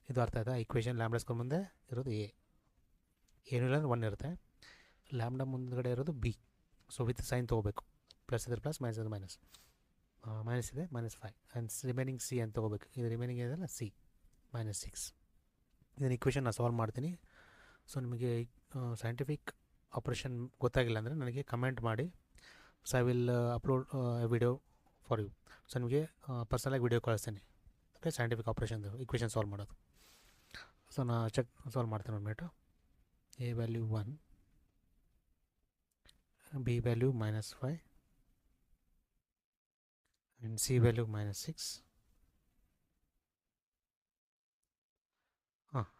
ಇದು ಅರ್ಥ ಆಯ್ತಾ. ಇಕ್ವೇಷನ್ ಲ್ಯಾಂಬ್ಡಾ ಸ್ಕ್ವೇರ್ ಮುಂದೆ ಇರೋದು ಎ, ಏನಿಲ್ಲ ಅಂದರೆ 1 ಇರುತ್ತೆ. ಲ್ಯಾಂಬ್ಡಾ ಮುಂದ್ಗಡೆ ಇರೋದು ಬಿ. ಸೊ ವಿತ್ ಸೈನ್ ತೊಗೋಬೇಕು, ಪ್ಲಸ್ ಇದ್ರೆ ಪ್ಲಸ್, ಮೈನಸ್ ಇದ್ರೆ ಮೈನಸ್. ಮೈನಸ್ ಇದೆ -5 ಆ್ಯಂಡ್ ರಿಮೈನಿಂಗ್ ಸಿ ಅಂತ ತೊಗೋಬೇಕು. ಇದು ರಿಮೈನಿಂಗ್ ಇದೆಯಲ್ಲ ಸಿ -6. ಇದನ್ನು ಇಕ್ವೇಷನ್ ನಾನು ಸಾಲ್ವ್ ಮಾಡ್ತೀನಿ. ಸೊ ನಿಮಗೆ ಸೈಂಟಿಫಿಕ್ ಆಪ್ರೇಷನ್ ಗೊತ್ತಾಗಿಲ್ಲ ಅಂದರೆ ನನಗೆ ಕಮೆಂಟ್ ಮಾಡಿ. So I will upload a video for you. So ನಿಮಗೆ ಪರ್ಸನಲಾಗಿ ವಿಡಿಯೋ ಕಳಿಸ್ತೀನಿ. ಓಕೆ, ಸೈಂಟಿಫಿಕ್ ಆಪ್ರೇಷನ್ದು ಇಕ್ವೇಷನ್ ಸಾಲ್ವ್ ಮಾಡೋದು. ಸೊ ನಾನು ಸಾಲ್ವ್ ಮಾಡ್ತೀನಿ. ಒಂದು minute. A value 1, B value -5 and C value -6.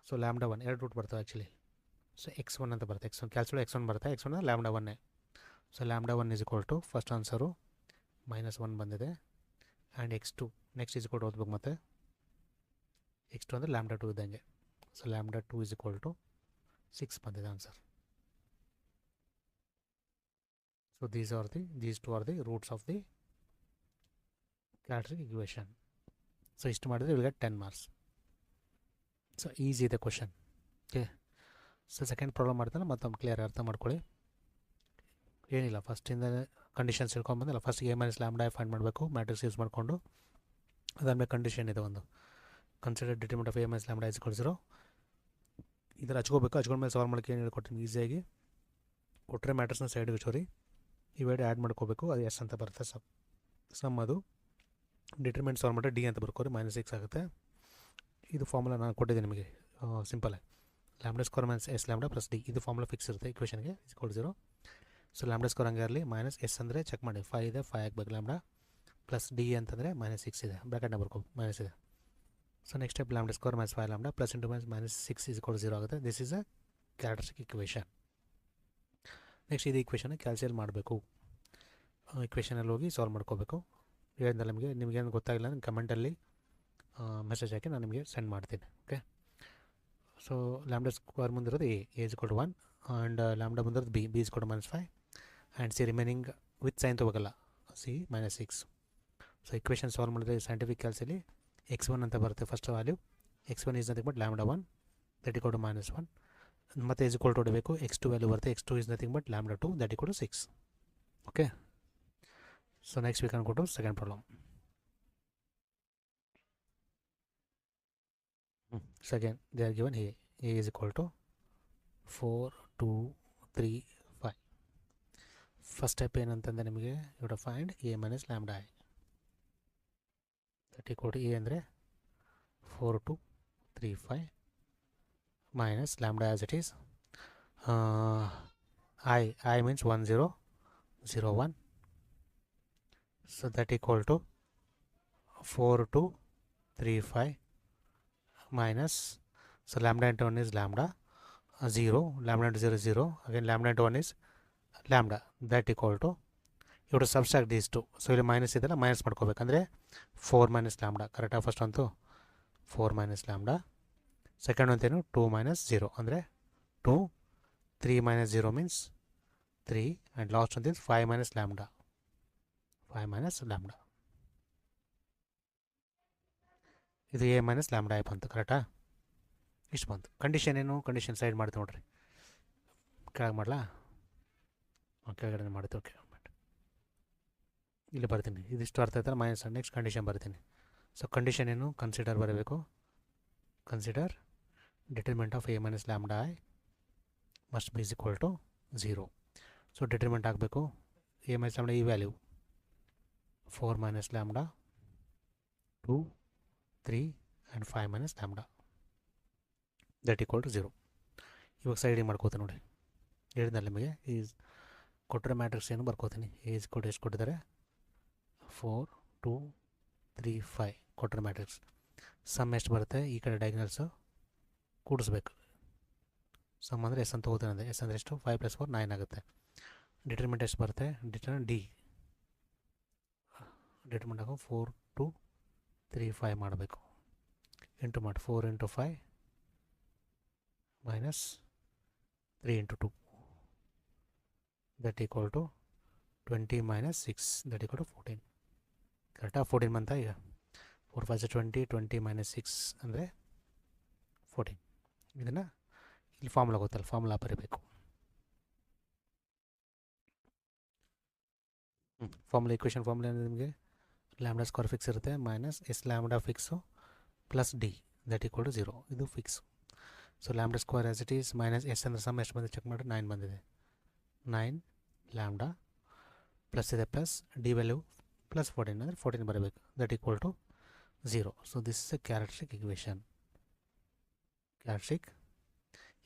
So lambda 1 ಎರಡು ರೂಟ್ ಬರ್ತವೆ ಆ್ಯಕ್ಚುಲಿ. ಸೊ x1 ಅಂತ ಬರುತ್ತೆ. x1 ಕ್ಯಾಲ್ಕುಲೇಟ್ x1 ಬರುತ್ತೆ. x1 ಅಂದರೆ lambda 1. So lambda 1 is equal to first answer -1 ಬಂದಿದೆ. And x2 next is equal to ಓದ್ಬೇಕು ಮತ್ತೆ. x2 ಅಂದರೆ ಲ್ಯಾಂಬ್ಡಾ 2 ಇದ್ದಂಗೆ. So lambda 2 is equal to 6 ಬಂದಿದೆ answer. So these two are the roots of the characteristic equation. So ಇಷ್ಟು ಮಾಡಿದರೆ will get 10 marks. So easy ಇದೆ question. Okay, so second problem ಮಾಡ್ತಾನೆ ಮತ್ತೊಮ್ಮೆ ಕ್ಲಿಯರ್ ಅರ್ಥ ಮಾಡ್ಕೊಳ್ಳಿ. ಏನಿಲ್ಲ, ಫಸ್ಟಿಂದ ಕಂಡೀಷನ್ಸ್ ಹೇಳ್ಕೊಂಬಂದಲ್ಲ. ಫಸ್ಟಿಗೆ ಎ ಮೈನಸ್ ಲ್ಯಾಂಬ್ಡಾ ಫೈಂಡ್ ಮಾಡಬೇಕು ಮ್ಯಾಟ್ರಿಕ್ಸ್ ಯೂಸ್ ಮಾಡಿಕೊಂಡು. ಅದಾದಮೇಲೆ ಕಂಡೀಷನ್ ಇದೆ ಒಂದು, consider determinant of A minus lambda is equal 0. ಇದರ ಹಚ್ಕೋಬೇಕು. ಹಚ್ಕೊಂಡ್ಮೇಲೆ ಸಾಲ್ವ್ ಮಾಡೋಕ್ಕೆ ಏನು ಹೇಳ್ಕೊಡ್ತೀನಿ ಈಸಿಯಾಗಿ. ಕೊಟ್ಟರೆ ಮ್ಯಾಟ್ರಿಕ್ಸ್ನ ಸೈಡ್ಗೆ ಹಚ್ಚೋರಿ, ಇವೆರಡು ಆ್ಯಡ್ ಮಾಡ್ಕೋಬೇಕು. ಅದು ಎಸ್ ಅಂತ ಬರುತ್ತೆ ಸಮ್. ಅದು ಡಿಟರ್ಮಿನೆಂಟ್ ಸಾಲ್ವ್ ಮಾಡಿದ್ರೆ ಡಿ ಅಂತ ಬರ್ಕೋರಿ, -6 ಆಗುತ್ತೆ. ಇದು ಫಾರ್ಮುಲಾ ನಾನು ಕೊಟ್ಟಿದ್ದೀನಿ ನಿಮಗೆ, simple. Lambda square minus S lambda plus D, ಇದು ಫಾರ್ಮುಲಾ ಫಿಕ್ಸ್ ಇರುತ್ತೆ ಇಕ್ವೇಷನ್ಗೆ, is equal 0. So lambda square ಹಂಗೆ ಇರಲಿ. -s ಅಂದರೆ ಚೆಕ್ ಮಾಡಿ 5 ಇದೆ, 5 ಆಗಬೇಕು ಲ್ಯಾಂಬ್ಡಾ. ಪ್ಲಸ್ ಡಿ ಅಂತಂದರೆ -6 ಇದೆ, ಬ್ರ್ಯಾಕೆಟ್ನ ಬರ್ಕೋ ಮೈನಸ್ ಇದೆ. So next step lambda square minus 5 lambda plus into -6 is equal 0 ಆಗುತ್ತೆ. This is a characteristic equation. Next ಇದು ಇಕ್ವೇಷನ್ ಕ್ಯಾಲ್ಸಿಯಲ್ ಮಾಡಬೇಕು. ಇಕ್ವೇಷನಲ್ಲಿ ಹೋಗಿ ಸಾಲ್ವ್ ಮಾಡ್ಕೋಬೇಕು. ಹೇಳಿದ್ನಲ್ಲ ನಿಮಗೇನು ಗೊತ್ತಾಗಿಲ್ಲ ಅಂದರೆ ಕಮೆಂಟಲ್ಲಿ ಮೆಸೇಜ್ ಹಾಕಿ ನಾನು ನಿಮಗೆ ಸೆಂಡ್ ಮಾಡ್ತೀನಿ. ಓಕೆ, ಸೊ ಲ್ಯಾಂಬ್ಡಾ ಸ್ಕ್ವೇರ್ ಮುಂದಿರೋದು A is equal to 1 and lambda ಮುಂದಿರೋದು B is equal to -5 and C remaining with sign ತೊಗೋಬೇಕಲ್ಲ ಸಿ -6. ಸೊ ಇಕ್ವೇಷನ್ ಸಾಲ್ವ್ ಮಾಡಿದ್ರೆ ಸೈಂಟಿಫಿಕ್ ಕ್ಯಾಲ್ಸಲ್ಲಿ x1 ಅಂತ ಬರುತ್ತೆ first value. x1 is nothing but lambda 1 that equal to -1 ಮತ್ತು is equal to ಹೊಡಬೇಕು. x2 value ಬರುತ್ತೆ. x2 is nothing but lambda 2 that equal to 6. Okay, so next we can go to second problem. Second, they are given a is equal to 4, 2, 3, 5. First step ಏನಂತಂದರೆ ನಿಮಗೆ you to find a minus lambda I. That equal to a ಅಂದರೆ 4, 2, 3, 5 minus lambda as it is. I means 1, 0, 0, 1. So that equal to 4, 2, 3, 5 minus, so lambda into 1 is lambda 0, lambda into 0 is 0, again lambda into 1 is lambda, that equal to, you have to subtract these two. So ಇಲ್ಲಿ minus ಇದೆಲ್ಲ minus ಮಾಡ್ಕೋಬೇಕಂದ್ರೆ 4 minus lambda ಕರೆಕ್ಟಾ. First ಅಂತೂ 4 minus lambda, second ಅಂತೇನು 2 minus 0 ಅಂದರೆ 2, 3 minus 0 means 3 and last ಅಂತ 5 minus lambda, 5 minus lambda. ಇದು a minus lambda I ಬಂತು ಕರೆಕ್ಟಾ. ಇಷ್ಟು ಬಂತು. ಕಂಡೀಷನ್ ಏನು, ಕಂಡೀಷನ್ ಸೈಡ್ ಮಾಡ್ತೀವಿ ನೋಡ್ರಿ. ಕೆಳಗೆ ಮಾಡಲಾ, ಕೆಳಗಡೆ ಮಾಡ್ತೀವಿ. ಓಕೆ, ಬಟ್ ಇಲ್ಲಿ ಬರ್ತೀನಿ. ಇದಿಷ್ಟು ಅರ್ಥ ಆಯ್ತಲ್ಲ. ಮೈನಸ್ ನೆಕ್ಸ್ಟ್ ಕಂಡೀಷನ್ ಬರ್ತೀನಿ. ಸೊ ಕಂಡೀಷನ್ ಏನು, ಕನ್ಸಿಡರ್ ಬರಬೇಕು. Consider determinant of a minus lambda I must be is equal to 0. So determinant ಆಗಬೇಕು. a minus lambda ಈ value 4 minus lambda 2, 3 and 5 minus lambda that equal to 0. ಇವಾಗ ಸೈಡಿಗೆ ಮಾಡ್ಕೋತೀನಿ ನೋಡಿ. ಹೇಳಿದ್ನಲ್ಲ ನಿಮಗೆ ಈ ಕೊಟ್ಟರೆ ಮ್ಯಾಟ್ರಿಕ್ಸ್ ಏನು ಬರ್ಕೋತೀನಿ. ಈಸ್ ಕೊಟ್ಟು ಎಷ್ಟು ಕೊಟ್ಟಿದ್ದಾರೆ 4, 2, 3, 5 ಕೊಟ್ಟರೆ ಮ್ಯಾಟ್ರಿಕ್ಸ್. ಸಮ್ ಎಷ್ಟು ಬರುತ್ತೆ, ಈ ಕಡೆ ಡಯಾಗ್ನಲ್ಸು ಕೂಡಿಸ್ಬೇಕು. ಸಮ್ ಅಂದರೆ ಎಸ್ ಅಂತ ಹೋಗ್ತಾನೆ ಅಂದರೆ ಎಸ್ ಅಂದರೆ ಎಷ್ಟು 5 + 4 9 ಆಗುತ್ತೆ. ಡಿಟರ್ಮೆಂಟ್ ಎಷ್ಟು ಬರುತ್ತೆ, ಡಿಟರ್ಮೆಂಟ್ ಡಿ ಡಿಟರ್ಮೆಂಟ್ ಆಗೋ 4, 2, 3, 5 ಮಾಡಬೇಕು. ಇಂಟು ಮಾಡಿ 4 × 5 minus 3 × 2 that equal to 20 minus 6 that equal to 14. ಕರೆಕ್ಟಾ. 14 ಬಂತ. ಈಗ 4 5 20, 20 minus 6 ಅಂದರೆ 14. ಇದನ್ನು ಇಲ್ಲಿ ಫಾರ್ಮುಲಾ ಗೊತ್ತಲ್ಲ, ಫಾರ್ಮುಲಾ ಬರೀಬೇಕು. ಫಾರ್ಮುಲಾ ಇಕ್ವೇಷನ್ ಫಾರ್ಮುಲಾ ಅಂದರೆ ನಿಮಗೆ ಲ್ಯಾಂಬ್ಡಾ ಸ್ಕ್ವೇರ್ ಫಿಕ್ಸ್ ಇರುತ್ತೆ minus S lambda fix plus D that equal to 0. ಇದು fix. So lambda square as it is minus S ಅಂದರೆ ಸಮ್ ಎಷ್ಟು ಬಂದಿದೆ ಚೆಕ್ ಮಾಡಿ 9 ಬಂದಿದೆ. 9 ಲ್ಯಾಂಬ್ಡಾ ಪ್ಲಸ್ ಇದೆ ಪ್ಲಸ್ ಡಿ ವ್ಯಾಲ್ಯೂ ಪ್ಲಸ್ 14 ಅಂದರೆ 14 ಬರಬೇಕು. That equal to 0. So this is a characteristic equation. Characteristic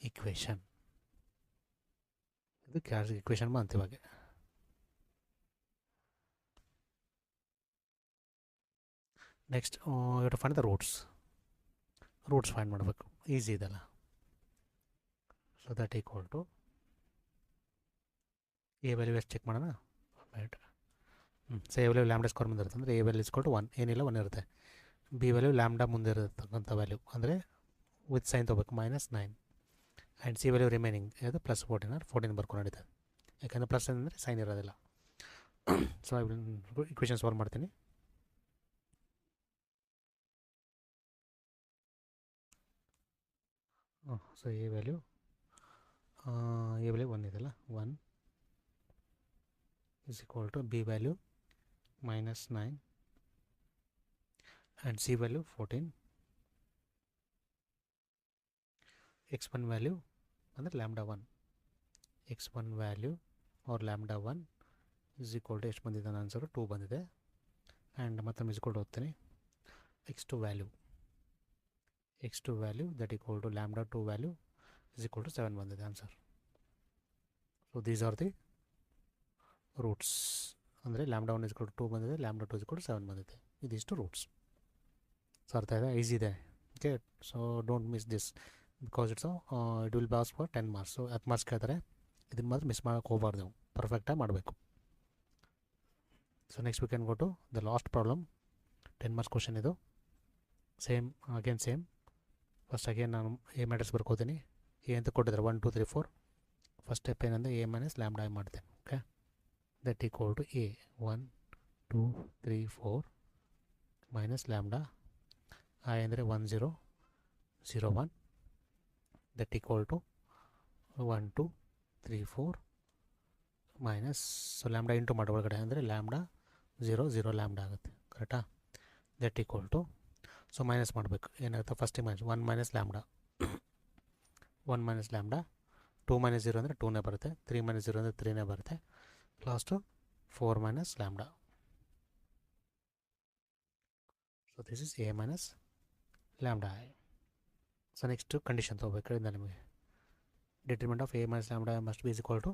equation ಇದು ಕ್ಯಾರೆಕ್ಟರಿಸ್ಟಿಕ್ ಇಕ್ವೇಷನ್ ಬಂತು. ಇವಾಗ next you to find the roots find ಮಾಡಬೇಕು. ಈಸಿ ಇದೆಲ್ಲ. So that equal to A value ಎಷ್ಟು check ಮಾಡೋಣ. Right. So A value lambda square ಮುಂದೆ ಇರುತ್ತೆ ಅಂದರೆ ಎ ವ್ಯಾಲ್ಯೂ ಇಸ್ಕೊಲ್ ಟು 1 ಏನಿಲ್ಲ 1 ಇರುತ್ತೆ. ಬಿ ವ್ಯಾಲ್ಯೂ ಲ್ಯಾಂಬ್ಡಾ ಮುಂದೆ ಇರತಕ್ಕಂಥ ವ್ಯಾಲ್ಯೂ ಅಂದರೆ ವಿತ್ ಸೈನ್ ತೊಗೋಬೇಕು -9 ಆ್ಯಂಡ್ ಸಿ ವ್ಯಾಲ್ಯೂ ರಿಮೈನಿಂಗ್ ಅದು ಪ್ಲಸ್ 14 ಆರ್ 14 ಬರ್ಕೊಂಡು ನಡೀತದೆ. ಯಾಕಂದರೆ ಪ್ಲಸ್ ಅಂದರೆ ಸೈನ್ ಇರೋದಿಲ್ಲ. So I will equation solve ಮಾಡ್ತೀನಿ. ಸೊ ಎ ವ್ಯಾಲ್ಯೂ 1 ಇದೆಲ್ಲ 1 is equal to b value -9 and c value 14. x1 value ಅಂದರೆ lambda 1. x1 value or lambda 1 is equal to ಎಷ್ಟು ಬಂದಿದೆ ಆನ್ಸರು 2 ಬಂದಿದೆ. ಆ್ಯಂಡ್ ಮತ್ತೊಮ್ಮೆ ಇಸ್ಕೊಂಡು ಹೋಗ್ತೀನಿ. x2 value that equal to lambda 2 value is equal to 7 ಬಂದಿದೆ answer. So these are the roots. ಅಂದರೆ lambda 1 = 2 ಬಂದಿದೆ, ಲ್ಯಾಂಬ್ಡಾ 2 = 7 ಬಂದಿದೆ. ಇದಿಷ್ಟು ರೂಟ್ಸ್. ಸೊ ಅರ್ಥ ಇದೆ, ಈಸಿ ಇದೆ. Okay, so don't miss this because it will pass for 10 marks. So 10 marks ಕೇಳ್ತಾರೆ, ಇದನ್ನು ಮಾತ್ರ ಮಿಸ್ ಮಾಡೋಕ್ಕೆ ಹೋಗಬಾರ್ದು. ನೀವು ಪರ್ಫೆಕ್ಟಾಗಿ ಮಾಡಬೇಕು. So next we can go to the last problem. 10 marks question ಇದು. ಸೇಮ್ ಫಸ್ಟಾಗಿ ನಾನು ಎ ಮ್ಯಾಟ್ರಿಕ್ಸ್ ಬರ್ಕೋತೀನಿ. ಎ ಅಂತ ಕೊಟ್ಟಿದ್ದಾರೆ 1 2 3 4. ಫಸ್ಟ್ ಸ್ಟೆಪ್ ಏನಂದರೆ ಎ ಮೈನಸ್ ಲ್ಯಾಂಬ್ಡಾ ಐ ಮಾಡ್ತೇನೆ. Okay, that equal to A 1 2 3 4 minus lambda I ಅಂದರೆ 1 0 0 1 that equal to 1 2 3 4 minus, so lambda into ಮಾಡಿ ಒಳಗಡೆ ಅಂದರೆ ಲ್ಯಾಂಬ್ಡಾ 0 0 ಲ್ಯಾಂಬ್ಡಾ ಆಗುತ್ತೆ. ಕರೆಕ್ಟಾ? That equal to, so minus ಮಾಡಬೇಕು. ಏನಾಗುತ್ತೆ ಫಸ್ಟಿಗೆ minus 1 minus lambda 1 minus lambda 2 minus 0 ಅಂದರೆ 2ನೇ ಬರುತ್ತೆ. 3 ಮೈನಸ್ 0 ಅಂದರೆ 3ನೇ ಬರುತ್ತೆ. Last 4 minus lambda. So this is A minus lambda I. So next condition ತೊಗೋಬೇಕು ಇಂದ ನಿಮಗೆ. Determinant of A minus lambda must be is equal to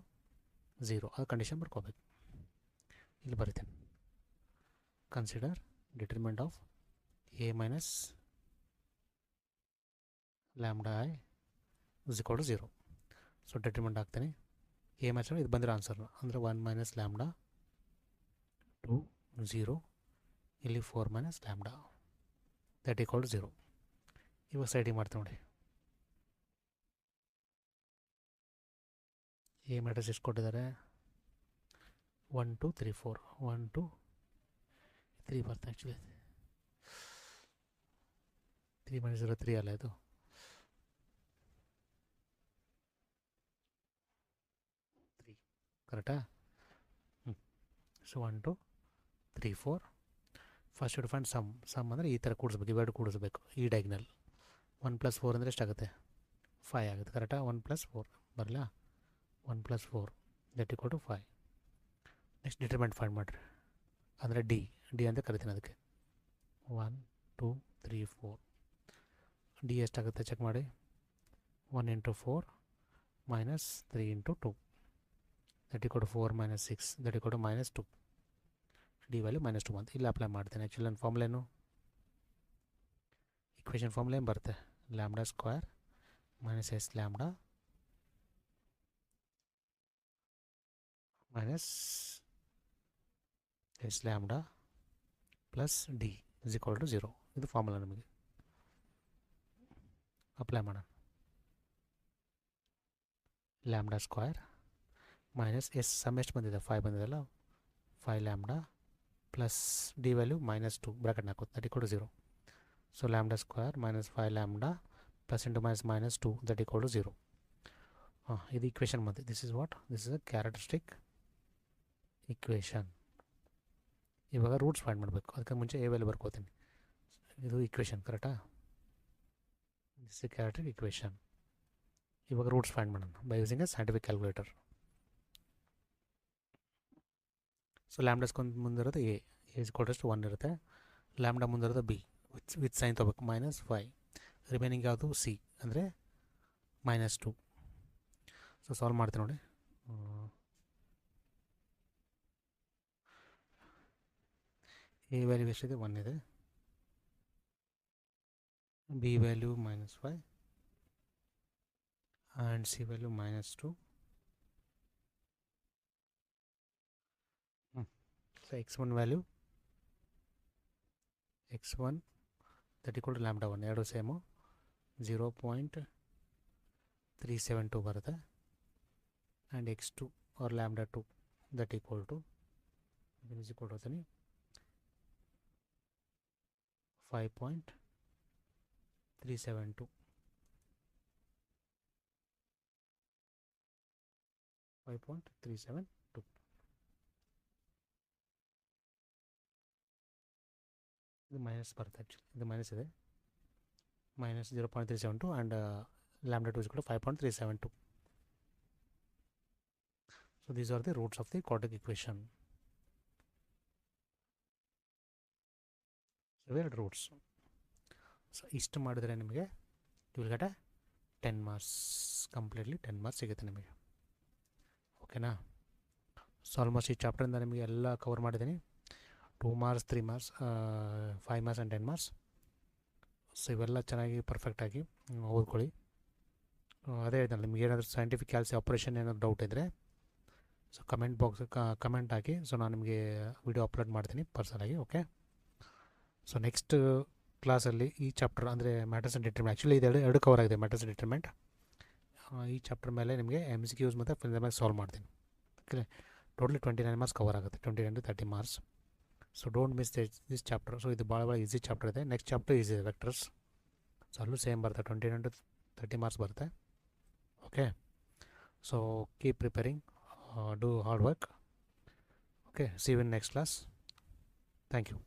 0. ಅದು ಕಂಡೀಷನ್ ಬರ್ಕೋಬೇಕು. ಇಲ್ಲಿ ಬರೀತೇನೆ. Consider determinant of A minus lambda I is equal to 0. So determinant ಹಾಕ್ತೀನಿ. A minus ಇದು ಬಂದಿರೋ ಆನ್ಸರ್ ಅಂದರೆ 1 ಮೈನಸ್ ಲ್ಯಾಂಬ್ಡಾ 2 0, ಇಲ್ಲಿ 4 minus lambda that equal to 0. ಇವಾಗ ಸೈಡಿಗೆ ಮಾಡ್ತೀನಿ ನೋಡಿ. ಎ ಮ್ಯಾಟ್ರಿಕ್ಸ್ ಎಷ್ಟು ಕೊಟ್ಟಿದ್ದಾರೆ? 1 2 3 4 1 2 3 ಬರುತ್ತೆ. ಆ್ಯಕ್ಚುಲಿ 3 ಮೈನಸ್ 0 3 ಅಲ್ಲ ಇದು. ಕರೆಕ್ಟಾ? So 1 2 3 4. First to find sum ಅಂದರೆ ಈ ಥರ ಕೂಡಿಸ್ಬೇಕು, ಇವೆರಡು ಕೂಡಿಸ್ಬೇಕು. ಈ ಡೈಗ್ನಲ್ 1 + 4 ಅಂದರೆ ಎಷ್ಟಾಗುತ್ತೆ? 5 ಆಗುತ್ತೆ. ಕರೆಕ್ಟಾ? 1 + 4 ಬರಲ್ಲ? 1 + 4 that equal to 5. Next determinant find ಮಾಡಿರಿ, ಅಂದರೆ ಡಿ ಅಂತ ಕರಿತೀನಿ ಅದಕ್ಕೆ. 1 2 3 4 ಡಿ ಎಷ್ಟಾಗುತ್ತೆ ಚೆಕ್ ಮಾಡಿ. 1 × 4 minus 3 × 2 that equal to 4 - 6 that equal to -2. D value -2 ಅಂತ ಇಲ್ಲಿ ಅಪ್ಲೈ ಮಾಡ್ತೇನೆ. ಆ್ಯಕ್ಚುಲಿ ನನ್ನ ಫಾರ್ಮುಲೇನು, ಇಕ್ವೇಷನ್ ಫಾರ್ಮುಲಾ ಏನು ಬರುತ್ತೆ? Lambda square minus S lambda minus S lambda plus D is equal to 0. ಇದು ಫಾರ್ಮುಲಾ ನಮಗೆ. ಅಪ್ಲೈ ಮಾಡೋಣ. Lambda square minus S sum ಎಷ್ಟು ಬಂದಿದೆ? 5 ಬಂದಿದೆಲ್ಲ. 5 lambda plus D value -2 bracket ಹಾಕೋದು that equal to 0. So lambda square minus 5 lambda plus into -2 that equal to 0. ಇದು equation ಬಂತು. This is what? This is a characteristic equation. ಇವಾಗ roots find ಮಾಡಬೇಕು. ಅದಕ್ಕೆ ಮುಂಚೆ ಎ ವ್ಯಾಲ್ಯೂ ಬರ್ಕೋತೀನಿ. ಇದು equation ಕರೆಕ್ಟಾ? This is characteristic equation. ಇವಾಗ ರೂಟ್ಸ್ ಫೈಂಡ್ ಮಾಡೋಣ by using a scientific calculator. So ಲ್ಯಾಂಬ್ಡಾಸ್ಕೊಂದು ಮುಂದಿರೋದು ಎ ಈಸ್ ಕೊಟ್ಟಷ್ಟು 1 ಇರುತ್ತೆ. ಲ್ಯಾಂಬ್ಡಾ ಮುಂದಿರೋದು ಬಿ ವಿತ್ ಸೈನ್ ತೊಗೋಬೇಕು -5. ರಿಮೈನಿಂಗ್ ಯಾವುದು? ಸಿ ಅಂದರೆ -2. ಸೊ ಸಾಲ್ವ್ ಮಾಡ್ತೀನಿ ನೋಡಿ. ಎ ವ್ಯಾಲ್ಯೂ ಎಷ್ಟಿದೆ? 1 ಇದೆ. B value -5 and C value -2. So x1 value x1 that equal to lambda 1 ಎರಡು ಸೇಮು 0.372 ಬರುತ್ತೆ. And x2 or lambda 2 that equal to ಹೋಗ್ತೀನಿ 5.372. 5.372. ಇದು ಮೈನಸ್ ಬರುತ್ತೆ. ಆ್ಯಕ್ಚುಲಿ ಇದು ಮೈನಸ್ ಇದೆ. -0.372 and lambda 2 is 5.372. So these are the roots of the quadratic equation. So ಎರಡು ರೂಟ್ಸ್. So ಇಷ್ಟು ಮಾಡಿದ್ರೆ ನಿಮಗೆ you will get 10 marks. Completely 10 marks ಸಿಗುತ್ತೆ ನಿಮಗೆ. ಓಕೆನಾ? ಸೊ ಆಲ್ಮೋಸ್ಟ್ ಈ ಚಾಪ್ಟರಿಂದ ನಿಮಗೆ ಎಲ್ಲ ಕವರ್ ಮಾಡಿದ್ದೀನಿ. 2 marks 3 marks 5 marks and 10 marks. So ಇವೆಲ್ಲ ಚೆನ್ನಾಗಿ ಪರ್ಫೆಕ್ಟಾಗಿ ಓದ್ಕೊಳ್ಳಿ. ಅದೇ ಹೇಳಿದ್ನಲ್ಲ, ನಿಮ್ಗೆ ಏನಾದರೂ ಸೈಂಟಿಫಿಕ್ ಕ್ಯಾಲ್ಸಿ ಆಪ್ರೇಷನ್ ಏನಾದರೂ ಡೌಟ್ ಇದ್ದರೆ ಸೊ ಕಮೆಂಟ್ ಬಾಕ್ಸ್ ಕಮೆಂಟ್ ಹಾಕಿ. ಸೊ ನಾನು ನಿಮಗೆ ವಿಡಿಯೋ ಅಪ್ಲೋಡ್ ಮಾಡ್ತೀನಿ ಪರ್ಸನಲಾಗಿ. ಓಕೆ? ಸೊ ನೆಕ್ಸ್ಟ್ ಕ್ಲಾಸಲ್ಲಿ ಈ ಚಾಪ್ಟರ್ ಅಂದರೆ ಮ್ಯಾಟರ್ಸ್ ಆ್ಯಂಡ್ ಡಿಟರ್ಮೆಂಟ್, ಆ್ಯಕ್ಚುಲಿ ಇದು ಎರಡು ಕವರ್ ಆಗಿದೆ ಮ್ಯಾಟರ್ಸ್ ಆ್ಯಂಡ್ ಡಿಟರ್ಮೆಂಟ್. ಈ ಚಾಪ್ಟರ್ ಮೇಲೆ ನಿಮಗೆ MCQs ಮತ್ತು ಫಿಲ್ ದ ಬ್ಲ್ಯಾಂಕ್ಸ್ ಸಾಲ್ವ್ ಮಾಡ್ತೀನಿ. ಓಕೆ, ಟೋಟಲಿ 29 ಮಾರ್ಕ್ಸ್ ಕವರ್ ಆಗುತ್ತೆ, 29 to 30 marks. So don't miss this chapter. So ಇದು ಭಾಳ ಈಸಿ ಚಾಪ್ಟರ್ ಇದೆ. ನೆಕ್ಸ್ಟ್ ಚಾಪ್ಟರ್ ಈಸಿ ಇದೆ, ವೆಕ್ಟರ್ಸ್. ಸೊ ಅಲ್ಲೂ ಸೇಮ್ ಬರುತ್ತೆ, 29 to 30 ಮಾರ್ಕ್ಸ್ ಬರುತ್ತೆ. Okay, so keep preparing, do hard work. Okay, see you in next class. Thank you.